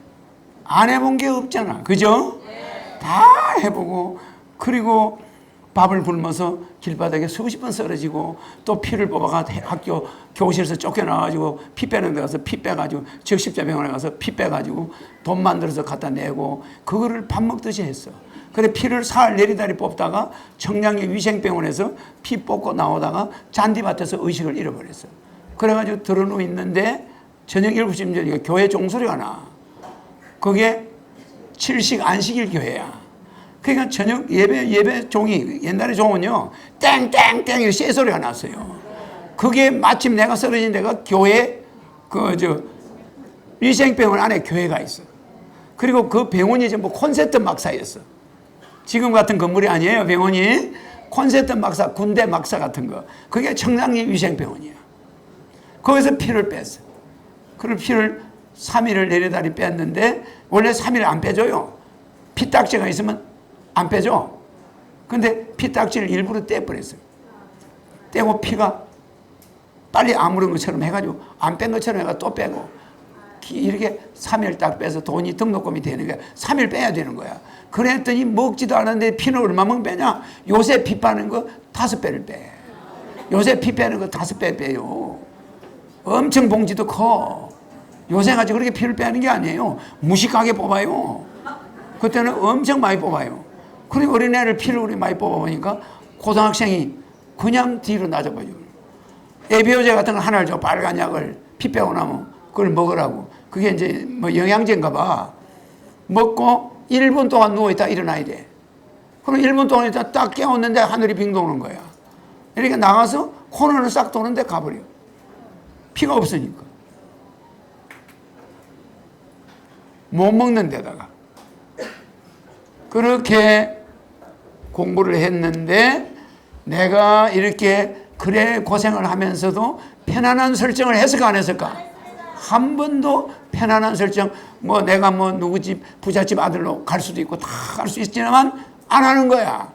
안 해본 게 없잖아. 그죠? 다 해보고 그리고 밥을 굶어서 길바닥에 수십 번 쓰러지고 또 피를 뽑아가 학교 교실에서 쫓겨나가지고 피 빼는 데 가서 피 빼가지고 적십자병원에 가서 피 빼가지고 돈 만들어서 갖다 내고 그거를 밥 먹듯이 했어. 그래 피를 사흘 내리다리 뽑다가 청량리 위생병원에서 피 뽑고 나오다가 잔디밭에서 의식을 잃어버렸어. 그래가지고 들어누워 있는데 저녁 7시쯤 되니까 교회 종소리가 나. 그게 칠식 안식일 교회야. 그러니까 저녁 예배 종이 옛날에 종은요 땡땡땡 이렇게 쇠소리가 났어요. 그게 마침 내가 쓰러진 데가 교회 위생병원 안에 교회가 있어. 그리고 그 병원이 전부 콘센트 막사였어. 지금 같은 건물이 아니에요. 병원이 콘센트 막사, 군대 막사 같은 거. 그게 청량리 위생병원이야. 거기서 피를 뺐어. 그럼 피를 3일을 내려다리 뺐는데 원래 3일 안 빼줘요. 피딱지가 있으면 안 빼줘. 근데 피딱지를 일부러 떼버렸어요. 떼고 피가 빨리 아무런 것처럼 해가지고 안 뺀 것처럼 해가 또 빼고 이렇게 3일 딱 빼서 돈이 등록금이 되는 거야. 3일 빼야 되는 거야. 그랬더니 먹지도 않았는데 피는 얼마만 빼냐? 요새 피 빠는 거 5배를 빼. 요새 피 빼는 거 5배 빼요. 엄청 봉지도 커. 요새같이 그렇게 피를 빼는 게 아니에요. 무식하게 뽑아요. 그때는 엄청 많이 뽑아요. 그리고 어린애를 피를 우리 많이 뽑아보니까 고등학생이 그냥 뒤로 낮아버려요. 에비오제 같은 거 하나를 줘. 빨간 약을 피 빼고 나면 그걸 먹으라고. 그게 이제 뭐 영양제인가 봐. 먹고 1분 동안 누워있다 일어나야 돼. 그럼 1분 동안 있다 딱 깨웠는데 하늘이 빙 도는 거야. 이렇게 나가서 코너를 싹 도는데 가버려. 피가 없으니까. 못 먹는 데다가. 그렇게 공부를 했는데 내가 이렇게 그래 고생을 하면서도 편안한 설정을 했을까 안 했을까? 한 번도 편안한 설정, 뭐 내가 뭐 누구 집 부잣집 아들로 갈 수도 있고 다 갈 수 있지만 안 하는 거야.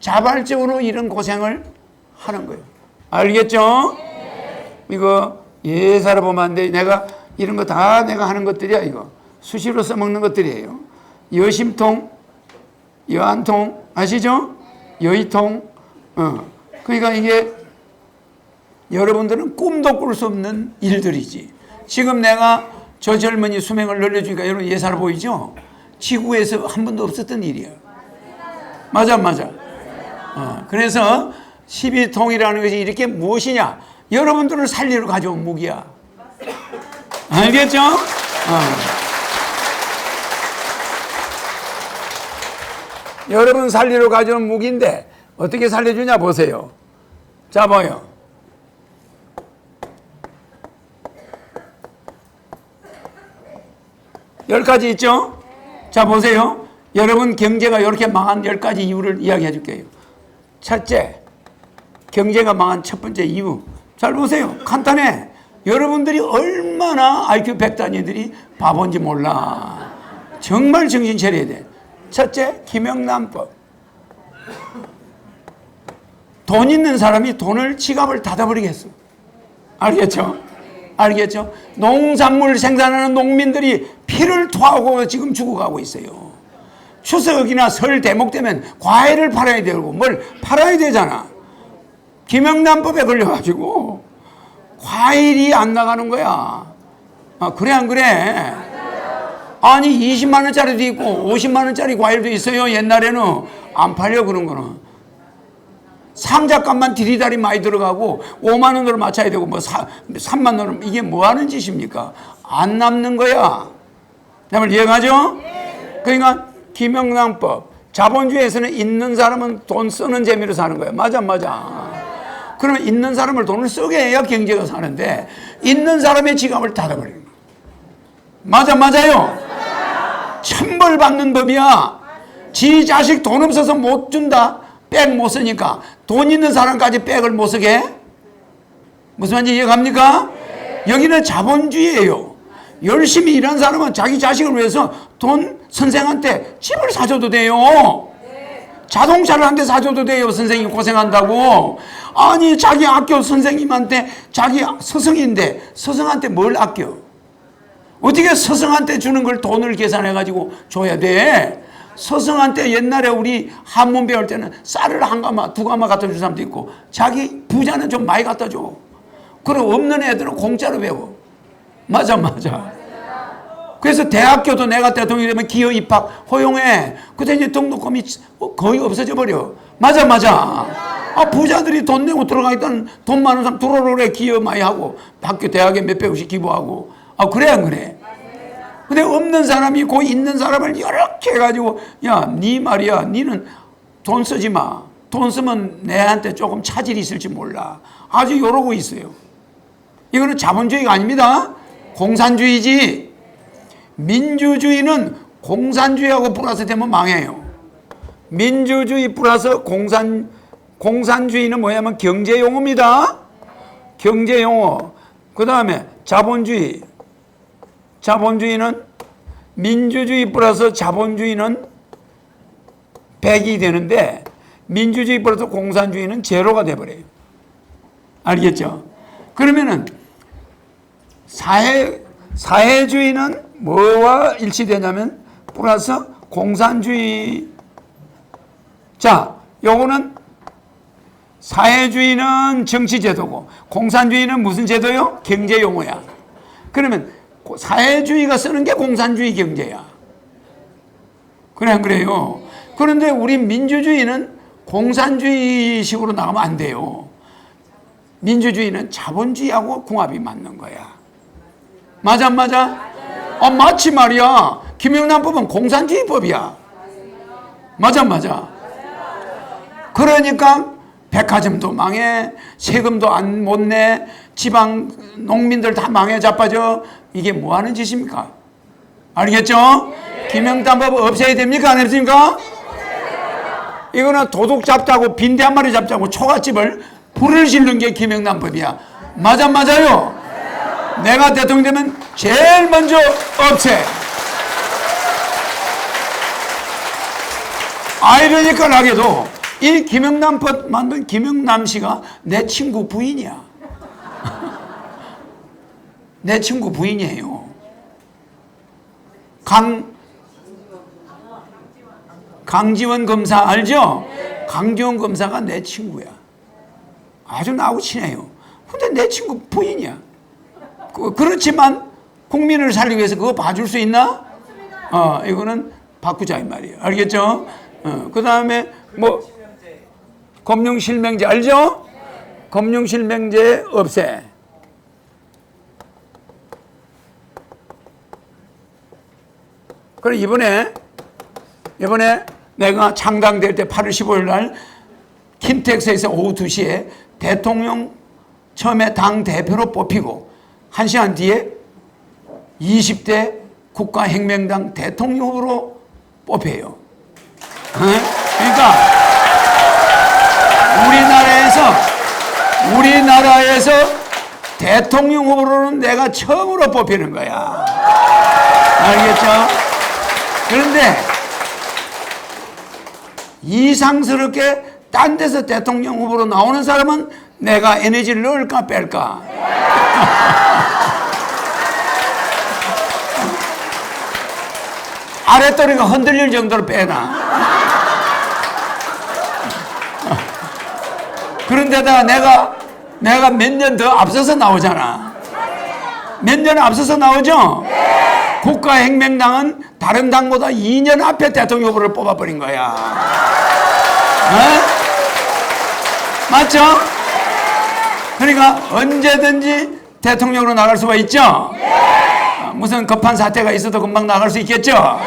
자발적으로 이런 고생을 하는 거예요. 알겠죠? 이거 예사로 보면 안 돼. 내가 이런 거 다 내가 하는 것들이야. 이거 수시로 써먹는 것들이에요. 여심통, 여안통 아시죠? 여의통. 그러니까 이게 여러분들은 꿈도 꿀 수 없는 일들이지. 지금 내가 저 젊은이 수명을 늘려주니까 여러분 예사로 보이죠? 지구에서 한 번도 없었던 일이야. 맞아. 그래서 12통이라는 것이 이렇게 무엇이냐? 여러분들을 살리러 가져온 무기야. 알겠죠? 여러분 살리러 가져온 무기인데 어떻게 살려주냐 보세요. 자, 봐요. 열 가지 있죠? 자, 보세요. 여러분 경제가 이렇게 망한 10가지 이유를 이야기해 줄게요. 첫째, 경제가 망한 첫 번째 이유. 잘 보세요. 간단해. 여러분들이 얼마나 IQ 100단위들이 바본지 몰라. 정말 정신 차려야 돼. 첫째, 김영란법. 돈 있는 사람이 돈을 지갑을 닫아버리겠어. 알겠죠? 알겠죠? 농산물 생산하는 농민들이 피를 토하고 지금 죽어가고 있어요. 추석이나 설 대목 되면 과일을 팔아야 되고 뭘 팔아야 되잖아. 김영란법에 걸려가지고 과일이 안 나가는 거야. 그래 안 그래? 아니 20만 원짜리도 있고 50만 원짜리 과일도 있어요. 옛날에는 안 팔려. 그런 거는 상자값만 디리다리 많이 들어가고 5만 원으로 맞춰야 되고 뭐 3만 원으로. 이게 뭐 하는 짓입니까? 안 남는 거야. 다음을 이해가죠? 그러니까 김영란법. 자본주의에서는 있는 사람은 돈 쓰는 재미로 사는 거야. 맞아. 그러면 있는 사람을 돈을 쓰게 해야 경제가 사는데 있는 사람의 지갑을 닫아버리는 거야. 맞아요. 천벌 받는 법이야. 지 자식 돈 없어서 못 준다. 백 못 쓰니까 돈 있는 사람까지 백을 못 쓰게. 무슨 말인지 이해갑니까? 여기는 자본주의예요. 열심히 일한 사람은 자기 자식을 위해서 돈 선생한테 집을 사줘도 돼요. 자동차를 한 대 사줘도 돼요. 선생님 고생한다고. 아니 자기 학교 선생님한테 자기 스승인데 스승한테 뭘 아껴? 어떻게 스승한테 주는 걸 돈을 계산해 가지고 줘야 돼? 스승한테 옛날에 우리 한문 배울 때는 쌀을 한 가마, 2가마 갖다 줄 사람도 있고 자기 부자는 좀 많이 갖다 줘. 그리고 없는 애들은 공짜로 배워. 맞아. 그래서 대학교도 내가 대통령이 되면 기여 입학 허용해. 그때 이제 등록금이 거의 없어져 버려. 맞아. 부자들이 돈 내고 들어가겠다는 돈 많은 사람 들어오래. 기여 많이 하고 학교 대학에 몇백억씩 기부하고. 그래 안 그래? 근데 없는 사람이 고 있는 사람을 이렇게 해가지고 야, 네 말이야. 니는 돈 쓰지 마. 돈 쓰면 내한테 조금 차질이 있을지 몰라. 아주 이러고 있어요. 이거는 자본주의가 아닙니다. 공산주의지. 민주주의는 공산주의하고 플러스 되면 망해요. 민주주의 플러스 공산주의는 뭐냐면 경제용어입니다. 경제용어. 그 다음에 자본주의. 자본주의는 민주주의 플러스 자본주의는 100이 되는데 민주주의 플러스 공산주의는 제로가 돼버려요. 알겠죠? 그러면은 사회주의는 뭐와 일치되냐면 플러스 공산주의. 자, 요거는 사회주의는 정치제도고 공산주의는 무슨 제도요? 경제용어야. 그러면 사회주의가 쓰는 게 공산주의 경제야. 그래 안 그래요? 그런데 우리 민주주의는 공산주의식으로 나가면 안 돼요. 민주주의는 자본주의하고 궁합이 맞는 거야. 맞아 안 맞아? 마치 말이야. 김영란법은 공산주의법이야. 맞아 안 맞아? 그러니까 백화점도 망해, 세금도 못 내, 지방 농민들 다 망해 자빠져. 이게 뭐 하는 짓입니까? 알겠죠? 김영란법 없애야 됩니까? 안 없습니까? 이거는 도둑 잡자고 빈대 한 마리 잡자고 초가집을 불을 지르는 게 김영란법이야. 맞아 맞아요? 내가 대통령 되면 제일 먼저 없애. 아이러니컬하게도 이 김영란법 만든 김영남 씨가 내 친구 부인이야. 내 친구 부인이에요. 강지원 검사 알죠? 강지원 검사가 내 친구야. 아주 나하고 친해요. 근데 내 친구 부인이야. 그렇지만 국민을 살리기 위해서 그거 봐줄 수 있나? 이거는 바꾸자 이 말이에요. 알겠죠? 그 다음에 뭐 검용실명제 알죠? 검용실명제 없애. 그래 이번에 내가 창당될 때 8월 15일 날 킨텍스에서 오후 2시에 대통령 처음에 당 대표로 뽑히고 1시간 뒤에 20대 국가혁명당 대통령 후보로 뽑혀요. 그러니까 우리나라에서 대통령 후보로는 내가 처음으로 뽑히는 거야. 알겠죠? 그런데 이상스럽게 딴 데서 대통령 후보로 나오는 사람은 내가 에너지를 넣을까 뺄까? 아랫도리가 흔들릴 정도로 빼나? 그런데다가 내가 몇 년 더 앞서서 나오잖아. 몇 년 앞서서 나오죠? 국가혁명당은 다른 당보다 2년 앞에 대통령 후보를 뽑아버린 거야. 맞죠? 그러니까 언제든지 대통령으로 나갈 수가 있죠? 무슨 급한 사태가 있어도 금방 나갈 수 있겠죠?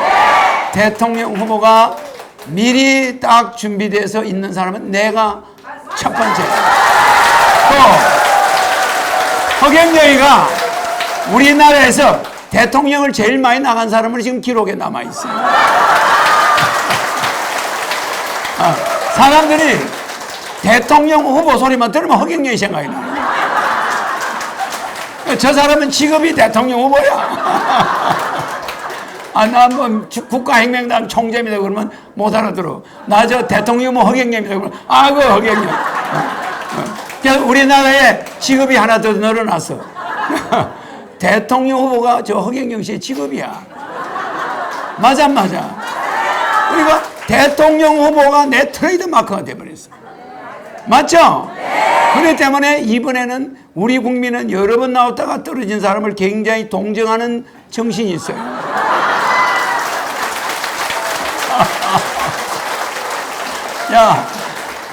대통령 후보가 미리 딱 준비돼서 있는 사람은 내가 첫 번째. 또 허경영이가 우리나라에서 대통령을 제일 많이 나간 사람은 지금 기록에 남아있어요. 사람들이 대통령 후보 소리만 들으면 허경영이 생각이 나요. 저 사람은 직업이 대통령 후보야. 나 뭐 국가혁명당 총재입니다 그러면 못 알아들어. 나 저 대통령 뭐 허경영입니다 그러면 그 허경영. 그래서 우리나라에 직업이 하나 더 늘어났어. 대통령 후보가 저 허경영 씨의 직업이야. 맞아 안 맞아? 그러니까 대통령 후보가 내 트레이드 마크가 돼버렸어. 맞죠? 그렇기 때문에 이번에는 우리 국민은 여러 번 나왔다가 떨어진 사람을 굉장히 동정하는 정신이 있어요. 야,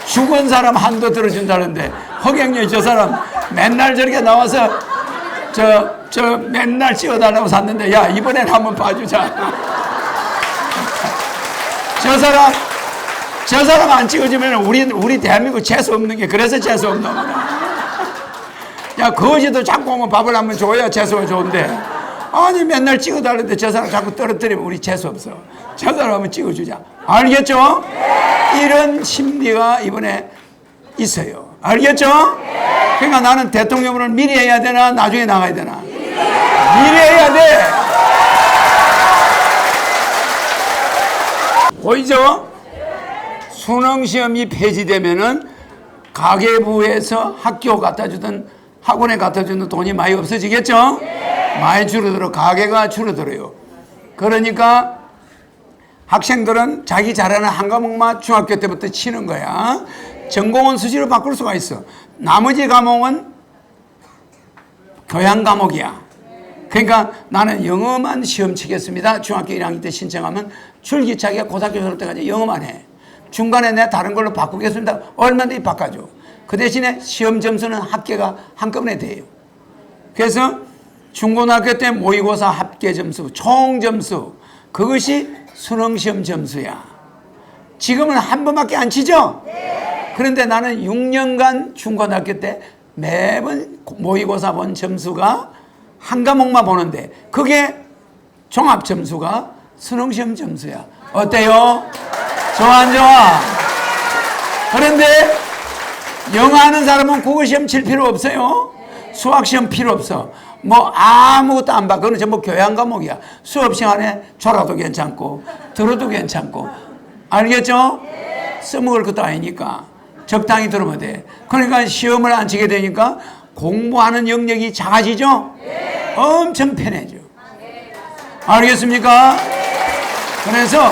죽은 사람 한도 들어준다는데 허경영이 저 사람 맨날 저렇게 나와서 저 맨날 찍어달라고 샀는데 야 이번엔 한번 봐주자. 저 사람 안 찍어주면 우리 대한민국 재수 없는 게 그래서 재수 없는 거야. 야 거지도 자꾸 오면 밥을 한번 줘야 재수가 좋은데 아니 맨날 찍어달라는데 저 사람 자꾸 떨어뜨리면 우리 재수 없어. 저 사람 한번 찍어주자. 알겠죠? 이런 심리가 이번에 있어요. 알겠죠? 그러니까 나는 대통령을 미리 해야 되나 나중에 나가야 되나? 미리 해야 돼. 보이죠? 수능시험이 폐지되면은 가계부에서 학교 갖다 주던 학원에 갖다 주는 돈이 많이 없어지겠죠? 많이 줄어들어. 가계가 줄어들어요. 그러니까 학생들은 자기 잘하는 한 과목만 중학교 때부터 치는 거야. 전공은 수시로 바꿀 수가 있어. 나머지 과목은 교양 과목이야. 그러니까 나는 영어만 시험 치겠습니다. 중학교 1학년 때 신청하면 줄기차게 고등학교 졸업 때까지 영어만 해. 중간에 내가 다른 걸로 바꾸겠습니다. 얼마든지 바꿔줘. 그 대신에 시험 점수는 합계가 한꺼번에 돼요. 그래서 중고등학교 때 모의고사 합계 점수, 총 점수, 그것이 수능시험 점수야. 지금은 한 번밖에 안 치죠? 그런데 나는 6년간 중고등학교 때 매번 모의고사 본 점수가 한 과목만 보는데 그게 종합 점수가 수능시험 점수야. 어때요? 좋아 안 좋아? 그런데 영어 하는 사람은 국어시험 칠 필요 없어요. 수학시험 필요 없어. 뭐 아무것도 안 봐. 그거는 전부 교양 과목이야. 수업 시간에 졸아도 괜찮고 들어도 괜찮고. 알겠죠? 써먹을 것도 아니니까 적당히 들으면 돼. 그러니까 시험을 안 치게 되니까 공부하는 영역이 작아지죠? 엄청 편해져. 알겠습니까? 그래서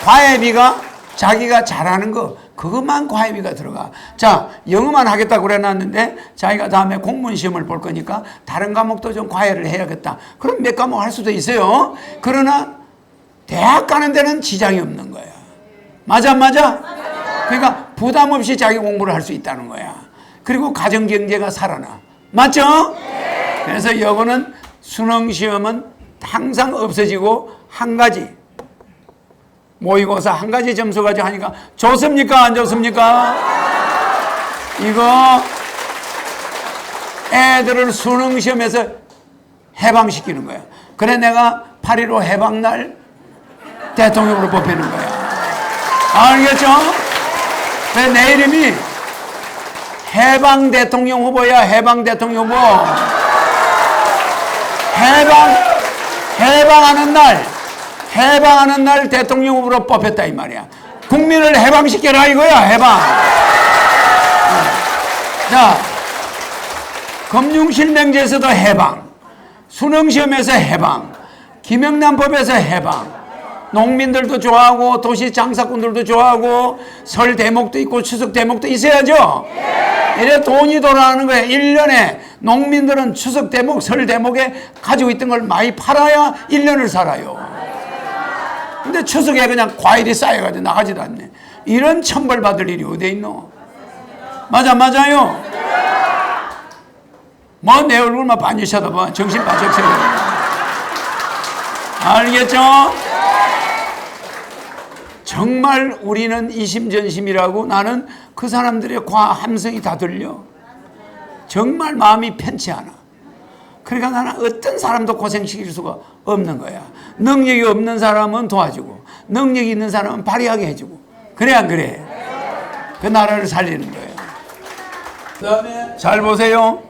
과외비가 자기가 잘하는 거 그것만 과외비가 들어가. 자, 영어만 하겠다고 그래놨는데 자기가 다음에 공무원 시험을 볼 거니까 다른 과목도 좀 과외를 해야겠다. 그럼 몇 과목 할 수도 있어요. 그러나 대학 가는 데는 지장이 없는 거야. 맞아 안 맞아? 그러니까 부담 없이 자기 공부를 할 수 있다는 거야. 그리고 가정경제가 살아나. 맞죠? 그래서 이거는 수능시험은 항상 없어지고 한 가지 모의고사 한 가지 점수 가지고 하니까 좋습니까? 안 좋습니까? 이거 애들을 수능시험에서 해방시키는 거야. 그래 내가 8.15 해방날 대통령으로 뽑히는 거야. 알겠죠? 그래 내 이름이 해방 대통령 후보야. 해방 대통령 후보. 해방하는 날 대통령 후보로 뽑혔다 이 말이야. 국민을 해방시켜라 이거야. 해방. 자, 금융실명제에서도 해방, 수능시험에서 해방, 김영란법에서 해방. 농민들도 좋아하고 도시 장사꾼들도 좋아하고 설 대목도 있고 추석 대목도 있어야죠. 이래 돈이 돌아가는 거예요. 1년에 농민들은 추석 대목, 설 대목에 가지고 있던 걸 많이 팔아야 1년을 살아요. 근데 추석에 그냥 과일이 쌓여가지고 나가지도 않네. 이런 천벌받을 일이 어디 있노? 맞아요? 뭐 내 얼굴만 반드시 쳐다봐. 정신 바짝 차려. 알겠죠? 정말 우리는 이심전심이라고 나는 그 사람들의 함성이 다 들려. 정말 마음이 편치 않아. 그러니까 나는 어떤 사람도 고생시킬 수가 없는 거야. 능력이 없는 사람은 도와주고 능력이 있는 사람은 발휘하게 해주고. 그래 안 그래? 그 나라를 살리는 거예요. 그 다음에 잘 보세요.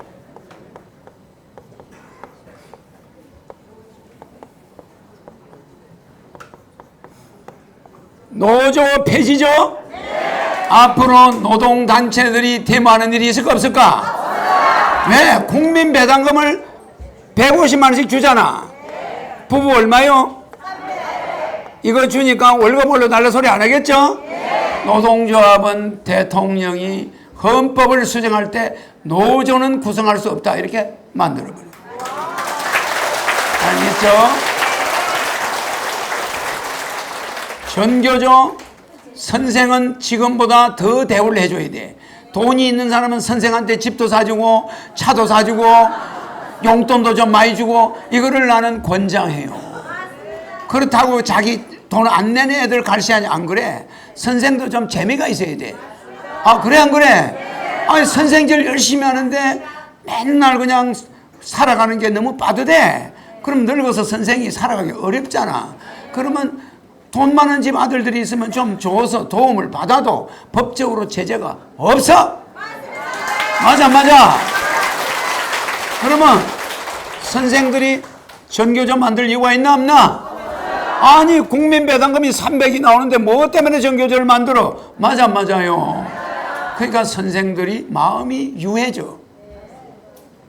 노조 폐지죠? 앞으로 노동단체들이 데모하는 일이 있을까 없을까? 왜? 국민 배당금을 150만 원씩 주잖아. 부부 얼마요? 이거 주니까 월급으로 날라 소리 안 하겠죠? 노동조합은 대통령이 헌법을 수정할 때 노조는 구성할 수 없다 이렇게 만들어버려요. 알겠죠? 전교조 선생은 지금보다 더 대우를 해줘야 돼. 돈이 있는 사람은 선생한테 집도 사주고 차도 사주고 용돈도 좀 많이 주고 이거를 나는 권장해요. 그렇다고 자기 돈 안 내는 애들 갈시하냐? 안 그래. 선생도 좀 재미가 있어야 돼. 아 그래 안 그래? 아니 선생질 열심히 하는데 맨날 그냥 살아가는 게 너무 빠듯해. 그럼 늙어서 선생이 살아가기 어렵잖아. 그러면 돈 많은 집 아들들이 있으면 좀 줘서 도움을 받아도 법적으로 제재가 없어. 맞아, 맞아. 그러면 선생들이 전교조 만들 이유가 있나 없나? 아니, 국민배당금이 300이 나오는데 뭐 때문에 전교조를 만들어? 맞아, 맞아요. 그러니까 선생들이 마음이 유해져.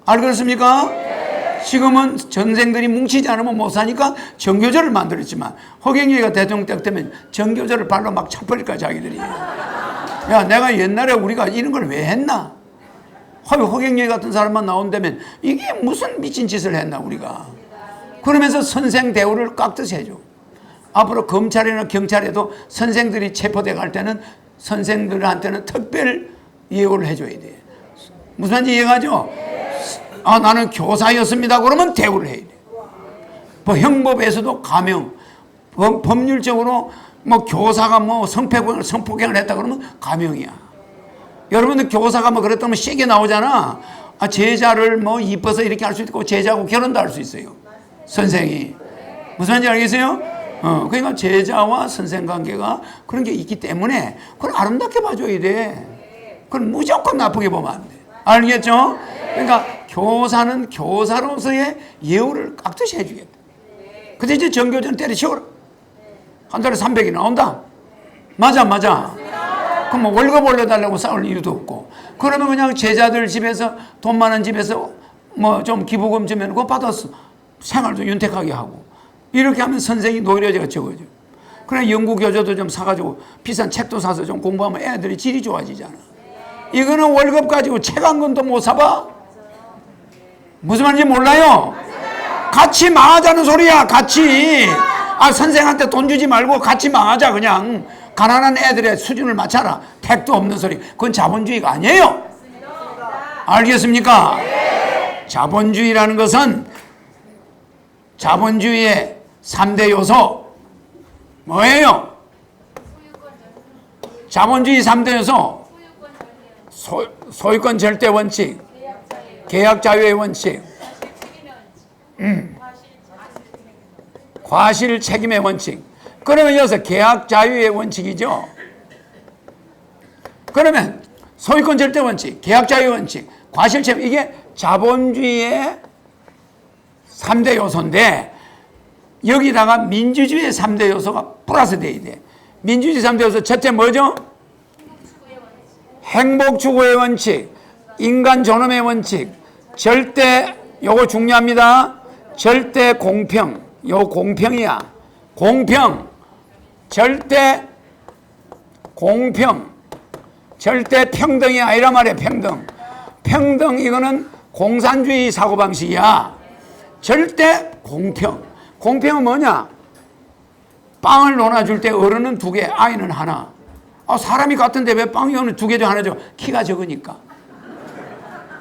알겠습니까? 지금은 전생들이 뭉치지 않으면 못 사니까 전교조를 만들었지만 허경영이가 대통령 때 되면 전교조를 발로 막 쳐버릴까 자기들이. 야, 내가 옛날에 우리가 이런 걸 왜 했나? 허경영이 같은 사람만 나온다면 이게 무슨 미친 짓을 했나 우리가. 그러면서 선생 대우를 깍듯이 해줘. 앞으로 검찰이나 경찰에도 선생들이 체포돼 갈 때는 선생들한테는 특별 예우를 해줘야 돼. 무슨 말인지 이해가죠? 아, 나는 교사였습니다. 그러면 대우를 해야 돼. 뭐 형법에서도 감형, 법률적으로 뭐 교사가 뭐 성폭행을 했다 그러면 감형이야. 여러분들 교사가 뭐 그랬다면 세게 나오잖아. 아, 제자를 뭐 이뻐서 이렇게 할 수 있고 제자하고 결혼도 할 수 있어요. 선생이. 무슨 말인지 알겠어요? 그러니까 제자와 선생 관계가 그런 게 있기 때문에 그걸 아름답게 봐줘야 돼. 그걸 무조건 나쁘게 보면 안 돼. 알겠죠? 그러니까 교사는 교사로서의 예우를 깍듯이 해주겠다. 근데 이제 전교조는 때려치워라. 한 달에 300이 나온다. 맞아, 맞아. 그럼 뭐 월급 올려달라고 싸울 이유도 없고. 그러면 그냥 제자들 집에서 돈 많은 집에서 뭐 좀 기부금 주면 그거 받아서 생활도 윤택하게 하고. 이렇게 하면 선생이 노이로제가 적어져. 그래 연구교조도 좀 사가지고 비싼 책도 사서 좀 공부하면 애들이 질이 좋아지잖아. 이거는 월급 가지고 책 한 권도 못 사봐? 무슨 말인지 몰라요? 같이 망하자는 소리야. 같이. 아, 선생한테 돈 주지 말고 같이 망하자. 그냥 가난한 애들의 수준을 맞춰라. 택도 없는 소리. 그건 자본주의가 아니에요. 알겠습니까? 자본주의라는 것은 자본주의의 3대 요소 뭐예요? 자본주의 3대 요소 소유권 절대 원칙, 계약 자유의 원칙, 과실 책임의 원칙. 그러면 여기서 계약 자유의 원칙이죠. 그러면 소유권 절대 원칙, 계약 자유의 원칙, 과실 책임, 이게 자본주의의 3대 요소인데 여기다가 민주주의의 3대 요소가 플러스 돼야 돼. 민주주의 3대 요소 첫째 뭐죠? 행복 추구의 원칙, 인간 존엄의 원칙, 절대, 요거 중요합니다. 절대 공평, 요 공평이야. 공평, 절대 공평, 절대 평등이 아니라 말이야. 평등. 평등, 이거는 공산주의 사고방식이야. 절대 공평. 공평은 뭐냐? 빵을 나눠줄 때 어른은 2개, 아이는 하나. 아, 사람이 같은데 왜 빵이 어느 2개 중 하나 줘? 키가 적으니까.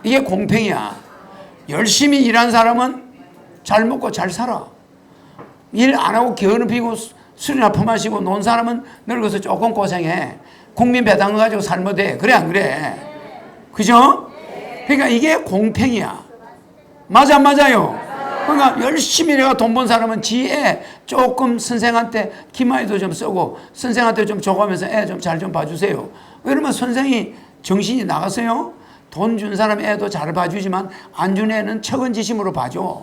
이게 공평이야. 열심히 일한 사람은 잘 먹고 잘 살아. 일 안 하고 게으름 피고 술이나 퍼마시고 논 사람은 늙어서 조금 고생해. 국민 배당금 가지고 살면 돼. 그래 안 그래? 그죠? 그러니까 이게 공평이야. 맞아, 맞아요. 그러니까 열심히 내가 돈 번 사람은 지에 조금 선생한테 기마이도 좀 쓰고 선생한테 좀 줘가면서 애 좀 잘 좀 봐주세요. 그러면 선생이 정신이 나갔어요. 돈 준 사람 애도 잘 봐주지만 안 준 애는 척은지심으로 봐줘.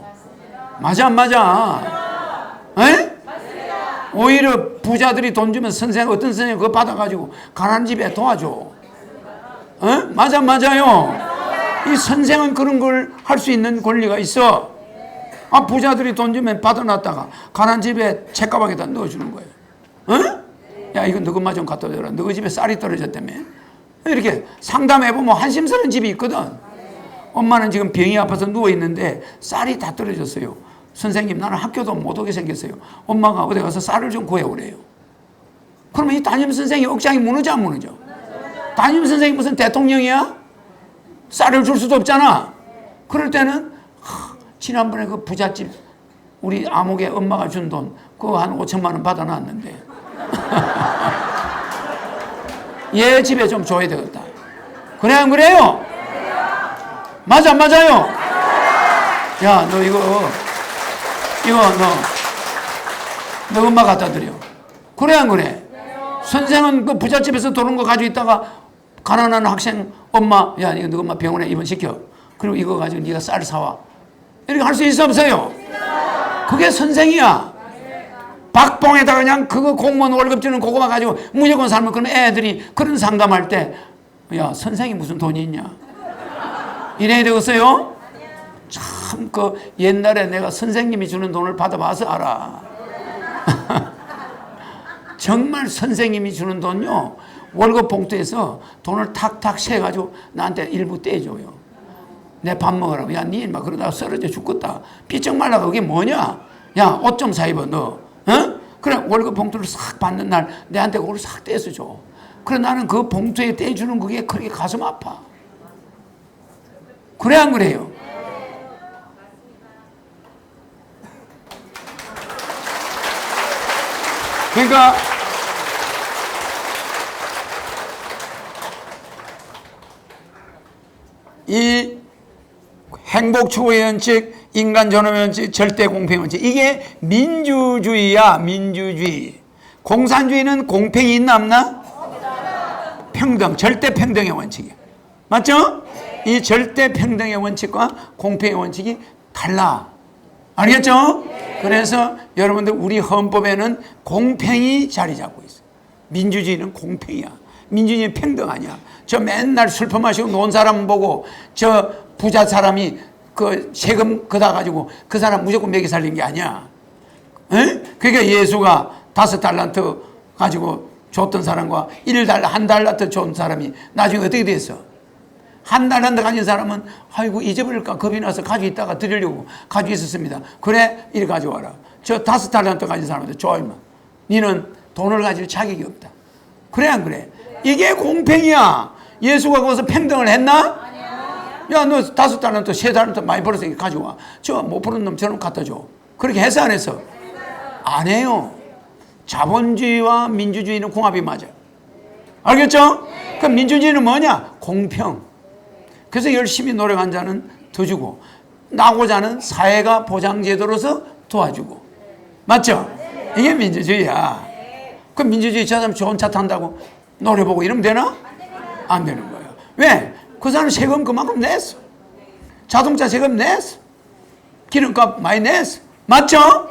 맞아, 안 맞아? 에? 오히려 부자들이 돈 주면 선생, 어떤 선생이 그거 받아가지고 가난한 집에 도와줘. 맞아, 맞아요. 이 선생은 그런 걸 할 수 있는 권리가 있어. 아, 부자들이 돈 주면 받아놨다가 가난 집에 책가방에다 넣어주는 거예요. 야, 이거 너 것만 좀 갖다 줘라. 너 집에 쌀이 떨어졌다며. 이렇게 상담해보면 한심스러운 집이 있거든. 엄마는 지금 병이 아파서 누워있는데 쌀이 다 떨어졌어요. 선생님, 나는 학교도 못 오게 생겼어요. 엄마가 어디 가서 쌀을 좀 구해오래요. 그러면 이 담임선생이 억장이 무너져 안 무너져? 담임선생이 무슨 대통령이야? 쌀을 줄 수도 없잖아. 그럴 때는 지난번에 그 부잣집 우리 아목의 엄마가 준 돈 그거 한 5천만 원 받아놨는데 얘 집에 좀 줘야 되겠다. 그래 안 그래요? 맞아, 맞아요? 야, 너 이거 너 엄마 갖다 드려. 그래 안 그래? 선생은 그 부잣집에서 도는 거 가지고 있다가 가난한 학생 엄마, 야 이거 너 엄마 병원에 입원시켜. 그리고 이거 가지고 네가 쌀 사와. 이렇게 할 수 있어 없어요? 그게 선생이야. 박봉에다가 그냥 그거 공무원 월급 주는 그거만 가지고 무조건 살면 그런 애들이 그런 상담할 때, 야 선생이 무슨 돈이 있냐? 이래야 되겠어요? 참 그 옛날에 내가 선생님이 주는 돈을 받아봐서 알아. 정말 선생님이 주는 돈요, 월급 봉투에서 돈을 탁탁 세가지고 나한테 일부 떼줘요. 내 밥 먹으라고. 야, 니 막 그러다가 쓰러져 죽겠다. 삐쩍 말라가 그게 뭐냐? 야, 옷 좀 사 입어, 너. 어? 그래, 월급 봉투를 싹 받는 날 내한테 그걸 싹 떼서 줘. 그래, 나는 그 봉투에 떼주는 그게 그렇게 가슴 아파. 그래, 안 그래요? 그러니까 이 행복 추구의 원칙, 인간 존엄의 원칙, 절대 공평 원칙, 이게 민주주의야. 민주주의. 공산주의는 공평이 있나 없나? 평등, 절대 평등의 원칙이야. 맞죠? 이 절대 평등의 원칙과 공평의 원칙이 달라. 알겠죠? 그래서 여러분들 우리 헌법에는 공평이 자리 잡고 있어. 민주주의는 공평이야. 민주주의는 평등 아니야. 저 맨날 술 퍼마시고 논 사람 보고 저 부자 사람이 그 세금 걷어 가지고 그 사람 무조건 먹여 살린 게 아니야. 에? 그러니까 예수가 5달란트 가지고 줬던 사람과 1달란트 준 사람이 나중에 어떻게 됐어? 1달란트 가진 사람은 아이고 잊어버릴까 겁이 나서 가지고 있다가 드리려고 가지고 있었습니다. 그래 이리 가져와라. 저 5달란트 가진 사람한테 줘 임마. 니는 돈을 가질 자격이 없다. 그래 안 그래? 이게 공평이야. 예수가 거기서 평등을 했나? 야, 너 5달란트 3달란트 많이 벌어서 가져와. 저 못 버는 놈 저놈 갖다 줘. 그렇게 해서 안 해서? 안 해요. 자본주의와 민주주의는 궁합이 맞아. 알겠죠? 그럼 민주주의는 뭐냐? 공평. 그래서 열심히 노력한 자는 더 주고, 나고자는 사회가 보장제도로서 도와주고. 맞죠? 이게 민주주의야. 그럼 민주주의 저 사람 좋은 차 탄다고 노래보고 이러면 되나? 안 되는 거예요. 왜? 그 사람 세금 그만큼 냈어. 자동차 세금 냈어. 기름값 많이 냈어. 맞죠?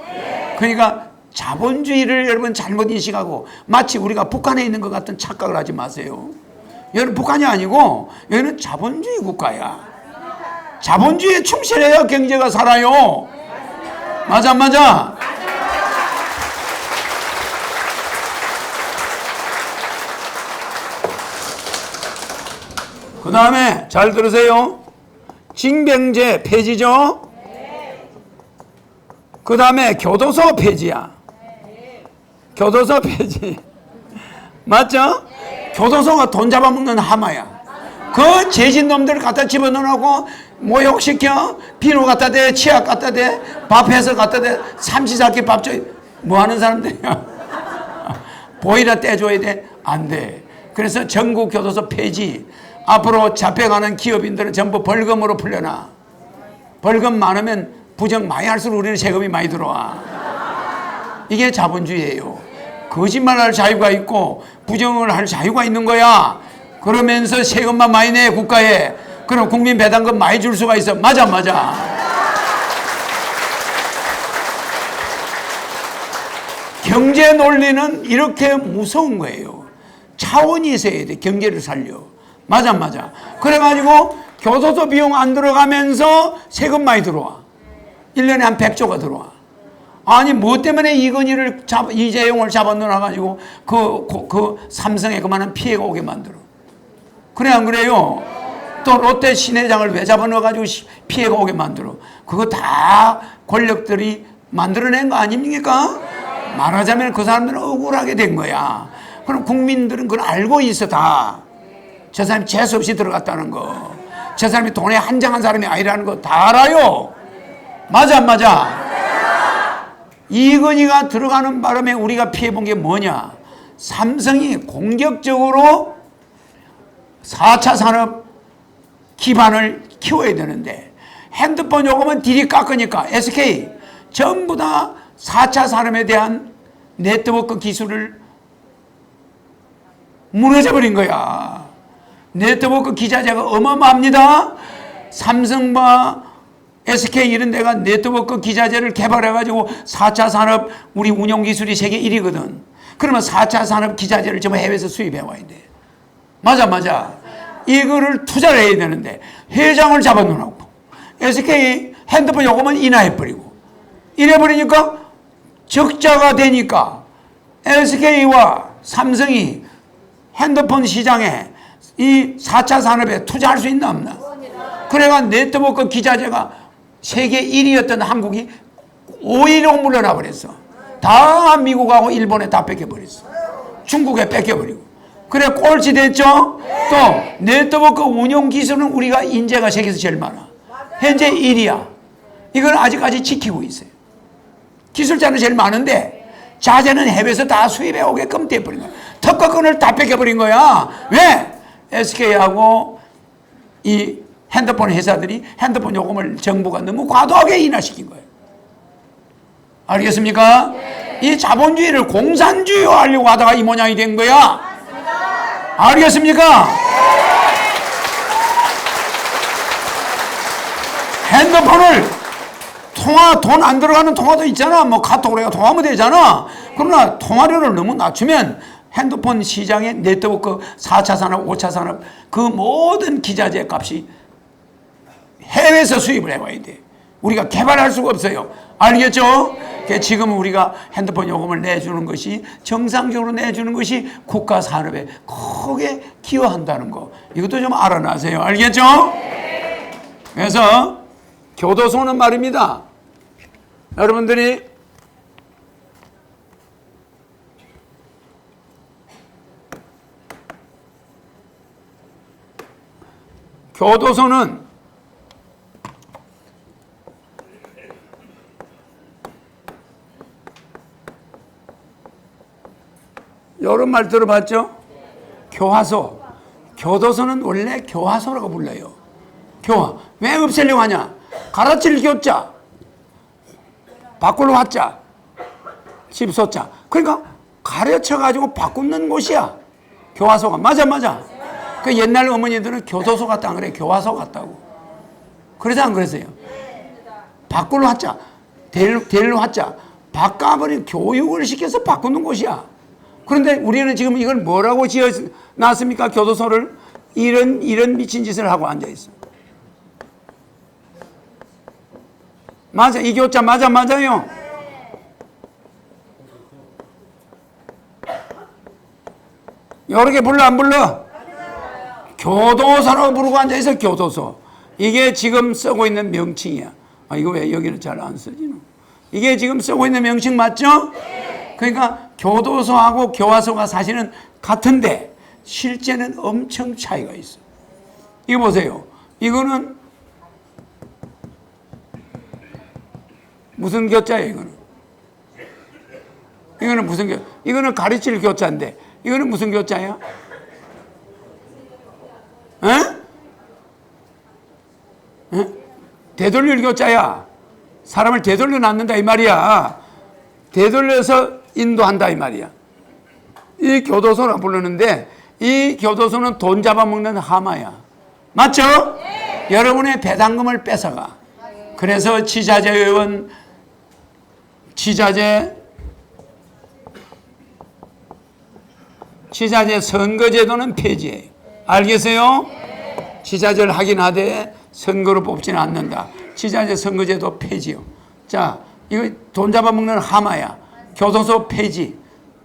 그러니까 자본주의를 여러분 잘못 인식하고 마치 우리가 북한에 있는 것 같은 착각을 하지 마세요. 여기는 북한이 아니고 여기는 자본주의 국가야. 자본주의에 충실해야 경제가 살아요. 맞아 안 맞아? 그 다음에 잘 들으세요. 징병제 폐지죠. 그 다음에 교도소 폐지야. 교도소 폐지. 맞죠? 교도소가 돈 잡아먹는 하마야. 그 죄진놈들을 갖다 집어넣어놓고 모욕시켜. 비누 갖다 대, 치약 갖다 대, 밥해서 갖다 대, 삼시세끼 밥 줘. 뭐 하는 사람들이야? 보이라 떼줘야 돼? 안 돼. 그래서 전국 교도소 폐지. 앞으로 잡혀가는 기업인들은 전부 벌금으로 풀려나. 벌금 많으면 부정 많이 할수록 우리는 세금이 많이 들어와. 이게 자본주의예요. 거짓말할 자유가 있고 부정을 할 자유가 있는 거야. 그러면서 세금만 많이 내 국가에. 그럼 국민 배당금 많이 줄 수가 있어. 맞아 맞아. 경제 논리는 이렇게 무서운 거예요. 차원이 있어야 돼. 경제를 살려. 맞아 맞아. 그래가지고 교도소 비용 안 들어가면서 세금 많이 들어와. 1년에 한 100조가 들어와. 아니 뭐 때문에 이건희를 이재용을 잡아넣어가지고 그 삼성에 그만한 피해가 오게 만들어. 그래 안 그래요? 또 롯데 신회장을 왜 잡아넣어가지고 피해가 오게 만들어. 그거 다 권력들이 만들어낸 거 아닙니까? 말하자면 그 사람들은 억울하게 된 거야. 그럼 국민들은 그걸 알고 있어 다. 저 사람이 재수없이 들어갔다는 거, 저 사람이 돈에 한장한 사람이 아니라는 거 다 알아요. 맞아 안 맞아? 이건희가 들어가는 바람에 우리가 피해본 게 뭐냐? 삼성이 공격적으로 4차 산업 기반을 키워야 되는데 핸드폰 요금은 딜이 깎으니까 SK 전부 다 4차 산업에 대한 네트워크 기술을 무너져 버린 거야. 네트워크 기자재가 어마어마합니다. 삼성과 SK 이런 데가 네트워크 기자재를 개발해가지고 4차 산업 우리 운용 기술이 세계 1위거든. 그러면 4차 산업 기자재를 전부 해외에서 수입해 와야 돼. 맞아. 이거를 투자를 해야 되는데 회장을 잡아놓고 SK 핸드폰 요금은 인하해버리고 이래버리니까 적자가 되니까 SK와 삼성이 핸드폰 시장에 이 4차 산업에 투자할 수 있나 없나? 그래가 네트워크 기자재가 세계 1위였던 한국이 5위로 물러나 버렸어. 다 미국하고 일본에 다 뺏겨버렸어. 중국에 뺏겨버리고. 그래 꼴찌 됐죠? 또 네트워크 운용 기술은 우리가 인재가 세계에서 제일 많아. 현재 1위야. 이걸 아직까지 지키고 있어요. 기술자는 제일 많은데 자재는 해외에서 다 수입해 오게끔 돼버린 거야. 특허권을 다 뺏겨버린 거야. 왜? SK하고 이 핸드폰 회사들이 핸드폰 요금을 정부가 너무 과도하게 인하시킨 거예요. 알겠습니까? 이 자본주의를 공산주의로 하려고 하다가 이 모양이 된 거야. 알겠습니까? 핸드폰을 돈 안 들어가는 통화도 있잖아. 뭐 카톡으로 해서 통화하면 되잖아. 그러나 통화료를 너무 낮추면 핸드폰 시장의 네트워크 4차 산업, 5차 산업 그 모든 기자재 값이 해외에서 수입을 해와야 돼. 우리가 개발할 수가 없어요. 알겠죠? 지금 우리가 핸드폰 요금을 내주는 것이 정상적으로 내주는 것이 국가 산업에 크게 기여한다는 거. 이것도 좀 알아놔세요. 알겠죠? 그래서 교도소는 말입니다. 여러분들이 교도소는 여러 말 들어봤죠? 교화소. 교도소는 원래 교화소라고 불러요. 교화. 왜 없애려고 하냐? 가라칠 교자, 바꾸러 화자, 집소자. 그러니까 가르쳐가지고 바꾸는 곳이야. 교화소가. 맞아. 그 옛날 어머니들은 교도소 같다 안 그래. 교화소 같다고. 그래서 안 그랬어요. 바꾸러 화자, 데리러 화자. 바꿔버린 교육을 시켜서 바꾸는 곳이야. 그런데 우리는 지금 이걸 뭐라고 지어놨습니까? 교도소를 이런 미친 짓을 하고 앉아있어. 맞아, 이 교자 맞아요. 여러 개 불러 안 불러? 교도소라고 부르고 앉아있어. 교도소. 이게 지금 쓰고 있는 명칭이야. 이거 왜 여기는 잘 안 쓰지? 이게 지금 쓰고 있는 명칭 맞죠? 그러니까 교도소하고 교화소가 사실은 같은데 실제는 엄청 차이가 있어. 이거 보세요. 이거는 무슨 교자예요? 이거는 무슨 교? 이거는 가르칠 교자인데 이거는 무슨 교자야? 되돌릴 교자야. 사람을 되돌려 놨는다 이 말이야. 되돌려서 인도한다 이 말이야. 이 교도소라 부르는데 이 교도소는 돈 잡아먹는 하마야. 맞죠? 여러분의 배당금을 뺏어가. 그래서 지자재 의원, 지자재 선거제도는 폐지해요. 알겠어요? 지자재를 하긴 하되 선거로 뽑지는 않는다. 지자재 선거제도 폐지요. 자, 이거 돈 잡아먹는 하마야. 교도소 폐지.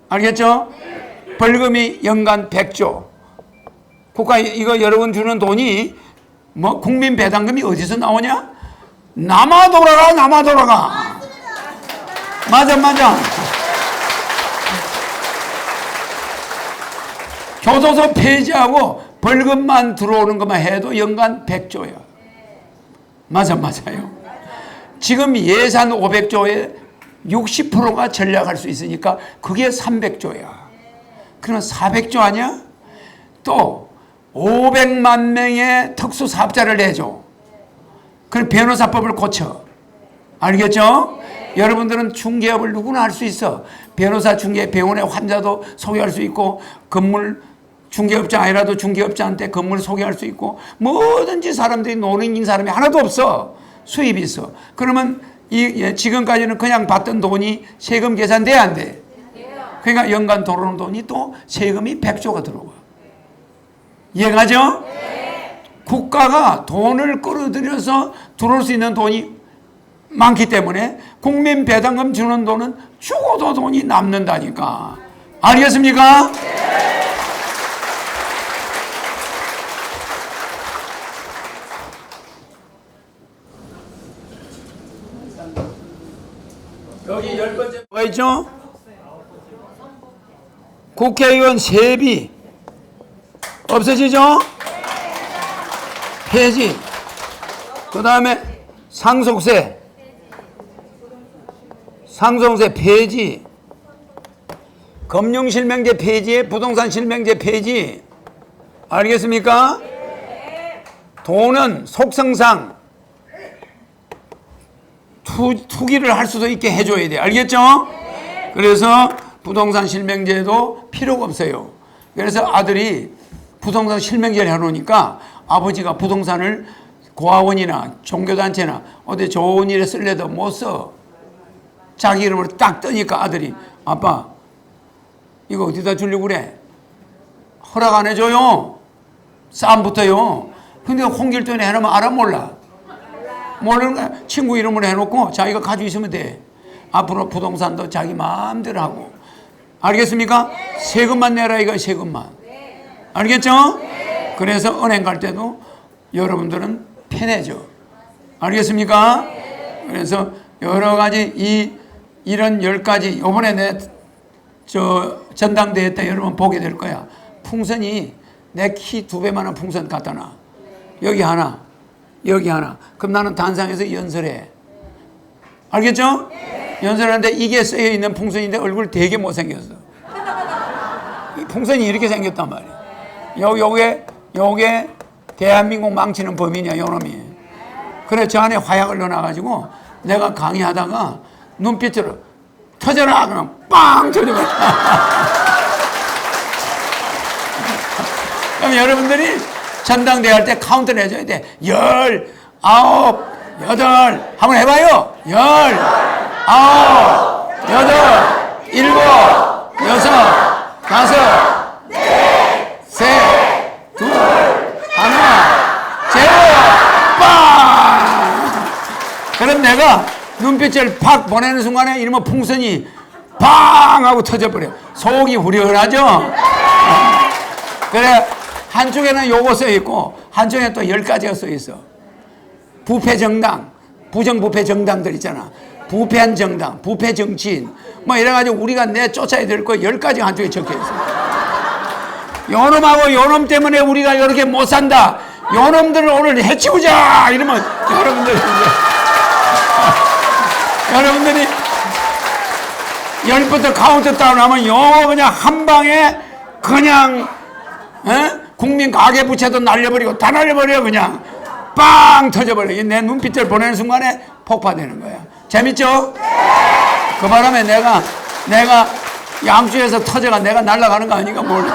알겠죠? 벌금이 연간 100조. 국가 이거 여러분 주는 돈이 뭐 국민 배당금이 어디서 나오냐? 남아 돌아가. 맞아. 교도소 폐지하고 벌금만 들어오는 것만 해도 연간 100조야. 맞아요. 지금 예산 500조에 60%가 전략할 수 있으니까 그게 300조야. 그러면 400조 아니야? 또 500만 명의 특수사업자를 내줘. 그럼 변호사법을 고쳐. 알겠죠? 여러분들은 중개업을 누구나 할 수 있어. 변호사 중개 병원의 환자도 소개할 수 있고 건물 중개업자 아니라도 중개업자한테 건물 소개할 수 있고 뭐든지 사람들이 노는 사람이 하나도 없어. 수입이 있어. 그러면 지금까지는 그냥 받던 돈이 세금 계산돼야 안 돼? 그러니까 연간 들어오는 돈이 또 세금이 100조가 들어와. 이해가죠? 국가가 돈을 끌어들여서 들어올 수 있는 돈이 많기 때문에 국민 배당금 주는 돈은 죽어도 돈이 남는다니까. 알겠습니까? 여기 10번째 뭐 있죠? 국회의원 세비 없어지죠? 폐지. 그 다음에 상속세 폐지. 금융실명제 폐지에 부동산 실명제 폐지. 알겠습니까? 돈은 속성상 투기를 할 수도 있게 해줘야 돼. 알겠죠? 그래서 부동산 실명제도 필요가 없어요. 그래서 아들이 부동산 실명제를 해놓으니까 아버지가 부동산을 고아원이나 종교단체나 어디 좋은 일에 쓸래도 못 써. 자기 이름으로 딱 뜨니까 아들이 아빠 이거 어디다 주려고 그래? 허락 안 해줘요. 싸움 붙어요. 근데 홍길동에 해놓으면 알아 몰라? 모르는 거야. 친구 이름으로 해놓고 자기가 가지고 있으면 돼. 앞으로 부동산도 자기 마음대로 하고. 알겠습니까? 세금만 내라 이거 세금만. 알겠죠? 그래서 은행 갈 때도 여러분들은 편해져. 알겠습니까? 그래서 여러 가지 이런 10가지 요번에 내 전당대회 때 여러분 보게 될 거야. 풍선이 내 키 2배만한 풍선 갖다 놔. 여기 하나 여기 하나. 그럼 나는 단상에서 연설해. 알겠죠? 연설하는데 이게 쓰여 있는 풍선인데 얼굴 되게 못생겼어. 이 풍선이 이렇게 생겼단 말이야. 요게 대한민국 망치는 범인이야, 요놈이. 그래, 저 안에 화약을 넣어놔가지고 내가 강의하다가 눈빛으로 터져라! 그럼 빵! 터져버려. 그럼 여러분들이 전당대회 할 때 카운트 내줘야 돼. 19, 8 한번 해봐요. 19, 8, 7, 6, 5, 4, 3, 2, 1, 제로! 빵! 그럼 내가 눈빛을 팍 보내는 순간에 이러면 풍선이 팡! 하고 터져버려. 속이 후련하죠? 그래, 한쪽에는 요거 써있고, 한쪽에는 또 10가지가 써있어. 부패정당, 부정부패 정당들 있잖아. 부패한 정당, 부패 정치인. 뭐 이래가지고 우리가 쫓아야 될 거 10가지 한쪽에 적혀있어. 요놈하고 요놈 때문에 우리가 이렇게 못 산다. 요놈들을 오늘 해치우자! 이러면 여러분들이 10부터 카운트 다운 하면 요 그냥 한 방에 그냥 국민 가계부채도 날려버리고 다 날려버려. 그냥 빵 터져버려. 내 눈빛을 보내는 순간에 폭파되는 거야. 재밌죠? 그 바람에 내가 양쪽에서 터져가 내가 날아가는 거 아닌가 몰라.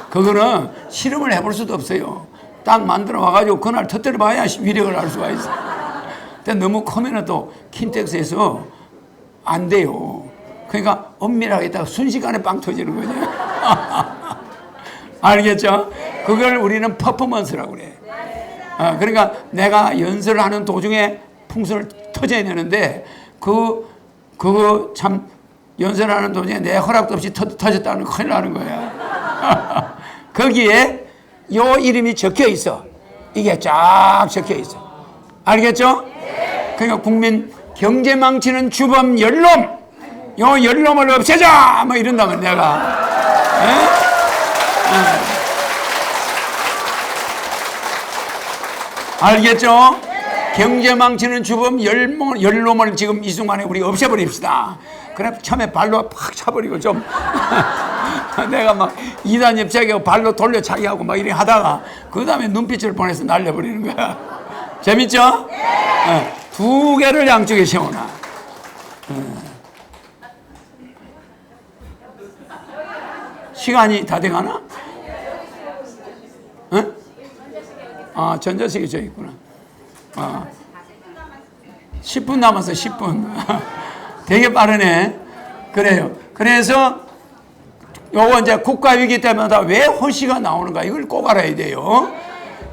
그거는 실험을 해볼 수도 없어요. 딱 만들어 와가지고 그날 터뜨려 봐야 위력을 알 수가 있어. 근데 너무 크면 또 킨텍스에서 안 돼요. 그러니까 엄밀하게 있다가 순식간에 빵 터지는 거죠. 알겠죠? 그걸 우리는 퍼포먼스라고 그래. 그러니까 내가 연설을 하는 도중에 풍선을 터져야 되는데 그거 참 연설하는 도중에 내 허락도 없이 터졌다는 거 큰일 나는 거야. 거기에 요 이름이 적혀 있어. 이게 쫙 적혀 있어. 알겠죠? 그러니까 국민 경제 망치는 주범 연놈, 요 연놈을 없애자! 뭐 이런다면 내가. 알겠죠? 경제 망치는 주범 연놈을 지금 이 순간에 우리 없애버립시다. 그래, 처음에 발로 팍 차버리고 좀. 내가 막 2단 옆차기하고 발로 돌려 차기하고 막 이래 하다가 그 다음에 눈빛을 보내서 날려버리는 거야. 재밌죠? 두 개를 양쪽에 세워놔. 시간이 다 돼가나? 응? 아, 전자식이 저 있구나. 10분 남았어, 10분. 되게 빠르네. 그래요. 그래서 요거 이제 국가위기 때마다 왜 허시가 나오는가 이걸 꼭 알아야 돼요.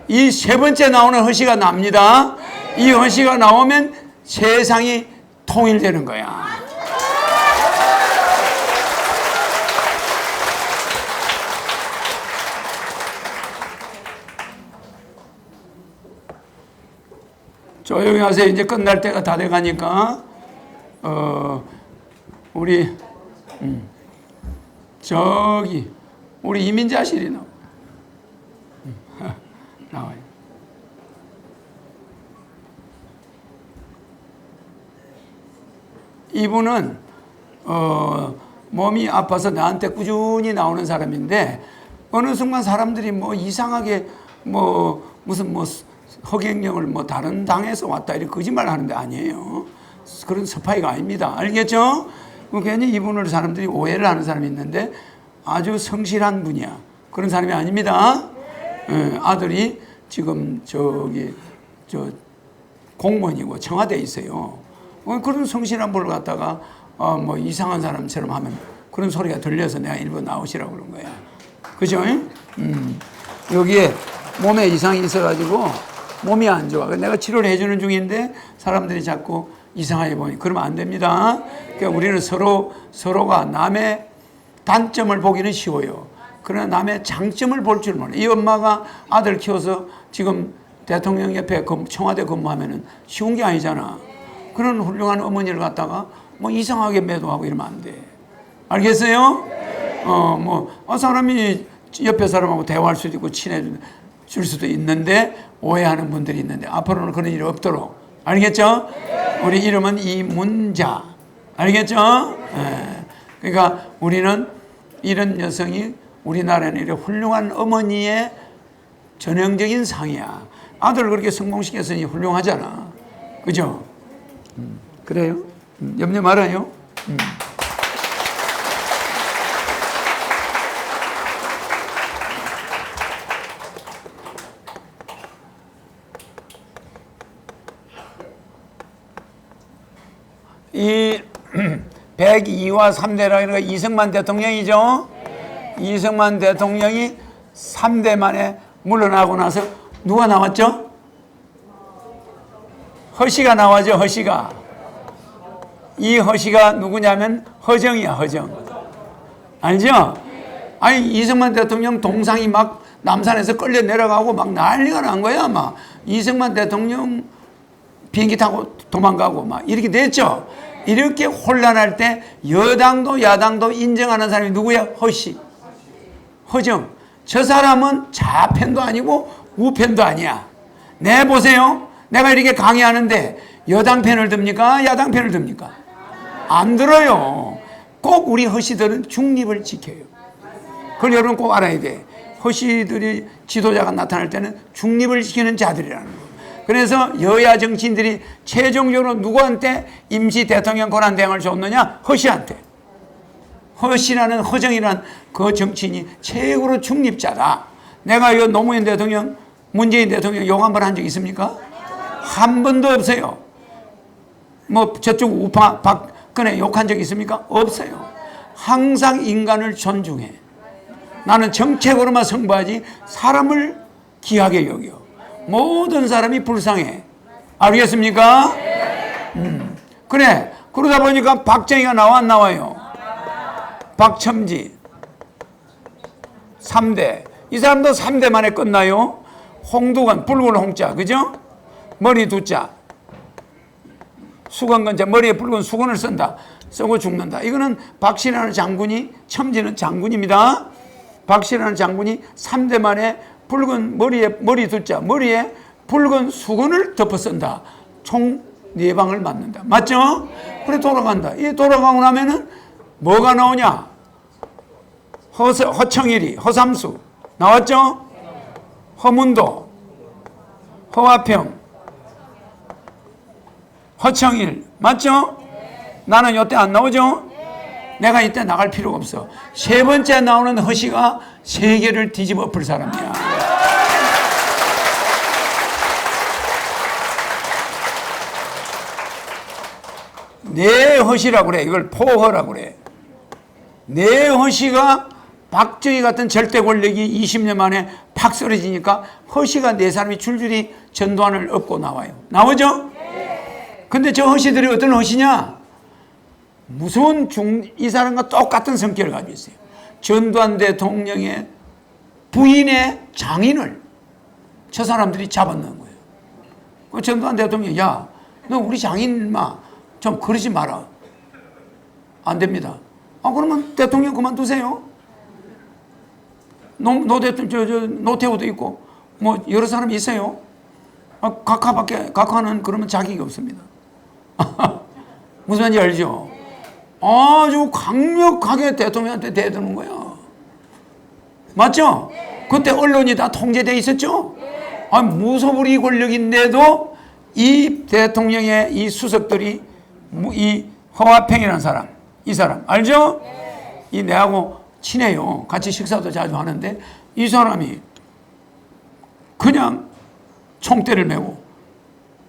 이 세 번째 나오는 허시가 납니다. 이 허시가 나오면 세상이 통일되는 거야. 조용히 하세요. 이제 끝날 때가 다 돼가니까 우리 저기 우리 이민자실이 나와요. 이분은 몸이 아파서 나한테 꾸준히 나오는 사람인데 어느 순간 사람들이 뭐 이상하게 뭐 무슨 뭐 허경영을 뭐 다른 당에서 왔다 이렇게 거짓말 하는데 아니에요. 그런 스파이가 아닙니다. 알겠죠? 괜히 이분을 사람들이 오해를 하는 사람이 있는데 아주 성실한 분이야. 그런 사람이 아닙니다. 아들이 지금 저기 저 공무원이고 청와대에 있어요. 그런 성실한 분을 갖다가 뭐 이상한 사람처럼 하면 그런 소리가 들려서 내가 일부 나오시라고 그런 거야. 그죠? 여기에 몸에 이상이 있어가지고 몸이 안 좋아. 내가 치료를 해주는 중인데 사람들이 자꾸 이상하게 보니 그러면 안 됩니다. 그러니까 우리는 서로가 남의 단점을 보기는 쉬워요. 그러나 남의 장점을 볼 줄 몰라요. 이 엄마가 아들 키워서 지금 대통령 옆에 청와대 근무하면은 쉬운 게 아니잖아. 그런 훌륭한 어머니를 갖다가 뭐 이상하게 매도하고 이러면 안 돼. 알겠어요? 사람이 옆에 사람하고 대화할 수도 있고 친해줄 수도 있는데 오해하는 분들이 있는데 앞으로는 그런 일이 없도록. 알겠죠? 우리 이름은 이문자. 알겠죠? 네. 그러니까 우리는 이런 여성이 우리나라에는 이런 훌륭한 어머니의 전형적인 상이야. 아들을 그렇게 성공시켰으니 훌륭하잖아. 그죠? 그래요? 염려 말아요. 이 102와 3대라는 거 이승만 대통령이죠. 이승만 대통령이 3대 만에 물러나고 나서 누가 나왔죠? 허씨가 나와죠. 허씨가. 이 허씨가 누구냐면 허정이야. 허정. 알죠? 아니 이승만 대통령 동상이 막 남산에서 끌려 내려가고 막 난리가 난 거야. 막 이승만 대통령 비행기 타고 도망가고 막 이렇게 됐죠. 이렇게 혼란할 때 여당도 야당도 인정하는 사람이 누구야? 허씨. 허정. 저 사람은 좌편도 아니고 우편도 아니야. 네, 보세요. 내가 이렇게 강의하는데 여당 편을 듭니까? 야당 편을 듭니까? 안 들어요. 꼭 우리 허씨들은 중립을 지켜요. 그걸 여러분 꼭 알아야 돼. 허씨들이 지도자가 나타날 때는 중립을 지키는 자들이라는 거. 그래서 여야 정치인들이 최종적으로 누구한테 임시 대통령 권한대행을 줬느냐? 허씨한테. 허씨라는 허정이라는 그 정치인이 최고로 중립자다. 내가 이 노무현 대통령, 문재인 대통령 욕 한 번 한 적 있습니까? 한 번도 없어요. 뭐 저쪽 우파 박근혜 욕한 적 있습니까? 없어요. 항상 인간을 존중해. 나는 정책으로만 승부하지 사람을 귀하게 여겨. 모든 사람이 불쌍해. 알겠습니까? 그래. 그러다 보니까 박정희가 나와 안 나와요? 박첨지 3대. 이 사람도 3대 만에 끝나요. 홍두관, 붉은 홍자, 그죠? 머리 두자. 수건건자, 머리에 붉은 수건을 쓴다. 쓰고 죽는다. 이거는 박씨라는 장군이, 첨지는 장군입니다. 박씨라는 장군이 3대 만에 붉은 머리 두자, 머리에 붉은 수건을 덮어 쓴다. 총 4방을 맞는다. 맞죠? 그래 돌아간다. 이 돌아가고 나면은 뭐가 나오냐? 허청일이, 허삼수 나왔죠? 허문도, 허화평, 허청일 맞죠? 나는 요때 안 나오죠? 내가 이때 나갈 필요가 없어. 세 번째 나오는 허시가 세계를 뒤집어 엎을 사람이야. 내 허시라고 그래. 이걸 포허라고 그래. 내 허시가 박정희 같은 절대 권력이 20년 만에 팍 쓰러지니까 허시가 네 사람이 줄줄이 전두환을 업고 나와요. 나오죠? 근데 저 허시들이 어떤 허시냐? 무서운 이 사람과 똑같은 성격을 가지고 있어요. 전두환 대통령의 부인의 장인을 저 사람들이 잡아넣은 거예요. 그 전두환 대통령이 야, 너 우리 장인 마 좀 그러지 마라. 안 됩니다. 그러면 대통령 그만두세요. 노 대통령, 노태우도 있고, 뭐, 여러 사람이 있어요. 각하는 그러면 자격이 없습니다. 무슨 말인지 알죠? 아주 강력하게 대통령한테 대드는 거야. 맞죠? 그때 언론이 다 통제되어 있었죠? 무소불위 권력인데도 이 대통령의 이 수석들이 이 허화평이라는 사람, 이 사람, 알죠? 이 내하고 친해요. 같이 식사도 자주 하는데 이 사람이 그냥 총대를 메고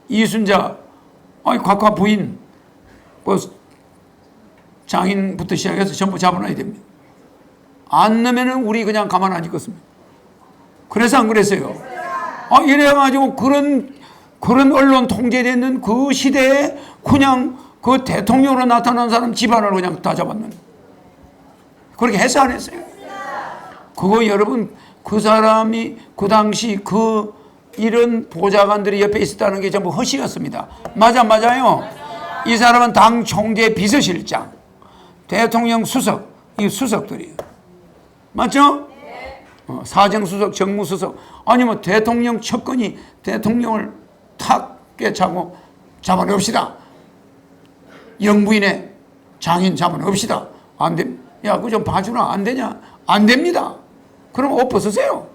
이순자, 각하 부인, 뭐 장인부터 시작해서 전부 잡아놔야 됩니다. 안 넣으면 우리 그냥 가만 안 있겠습니다. 그래서 안 그랬어요. 이래가지고 그런 언론 통제되는 그 시대에 그냥 그 대통령으로 나타난 사람 집안을 그냥 다 잡았는. 그렇게 했어 안 했어요? 그거 여러분 그 사람이 그 당시 이런 보좌관들이 옆에 있었다는 게 전부 허시였습니다. 맞아요. 이 사람은 당 총재 비서실장, 대통령 수석, 이 수석들이에요. 맞죠? 사정수석, 정무수석, 아니면 대통령 척근이 대통령을 탁 꿰차고 잡아넣읍시다. 영부인의 장인 잡아넣읍시다. 안 됩니다. 야, 그거 좀 봐주라. 안 되냐? 안 됩니다. 그럼 옷 벗으세요.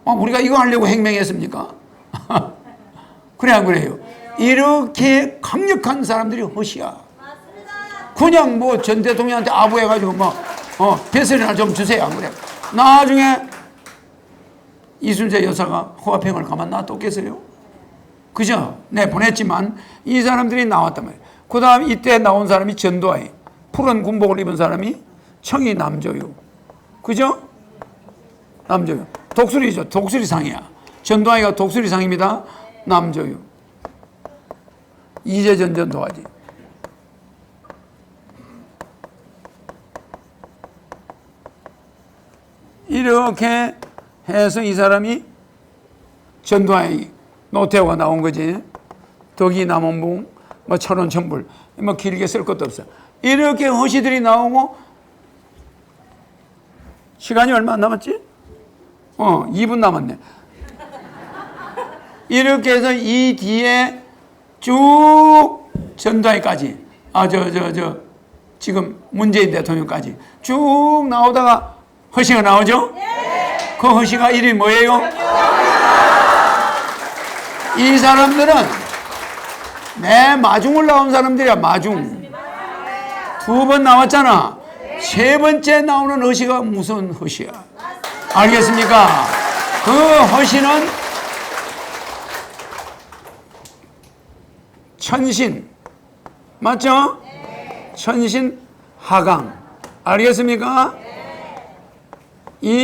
우리가 이거 하려고 행명했습니까? 그래, 안 그래요? 이렇게 강력한 사람들이 허시야. 그냥 뭐 전 대통령한테 아부해가지고 배설이나 좀 주세요. 안 그래? 나중에 이순재 여사가 허화평을 가만 놔뒀겠어요? 그죠? 네, 보냈지만 이 사람들이 나왔단 말이에요. 그 다음 이때 나온 사람이 전두환이 푸른 군복을 입은 사람이 청이 남조유. 그죠? 남조유. 독수리죠. 독수리상이야. 전두환이가 독수리상입니다. 남조유. 이재전 전도하지. 이렇게 해서 이 사람이 전두환이 노태우가 나온 거지. 덕이 남원봉, 철원 천불, 길게 쓸 것도 없어. 이렇게 허시들이 나오고 시간이 얼마 안 남았지? 2분 남았네. 이렇게 해서 이 뒤에 쭉 전두환까지, 지금 문재인 대통령까지 쭉 나오다가 허시가 나오죠? 그 허시가 이름이 뭐예요? 이 사람들은 내 마중을 나온 사람들이야. 마중. 2번 나왔잖아. 세 번째 나오는 허시가 무슨 허시야? 알겠습니까? 그 허시는 천신. 맞죠? 천신 하강. 알겠습니까?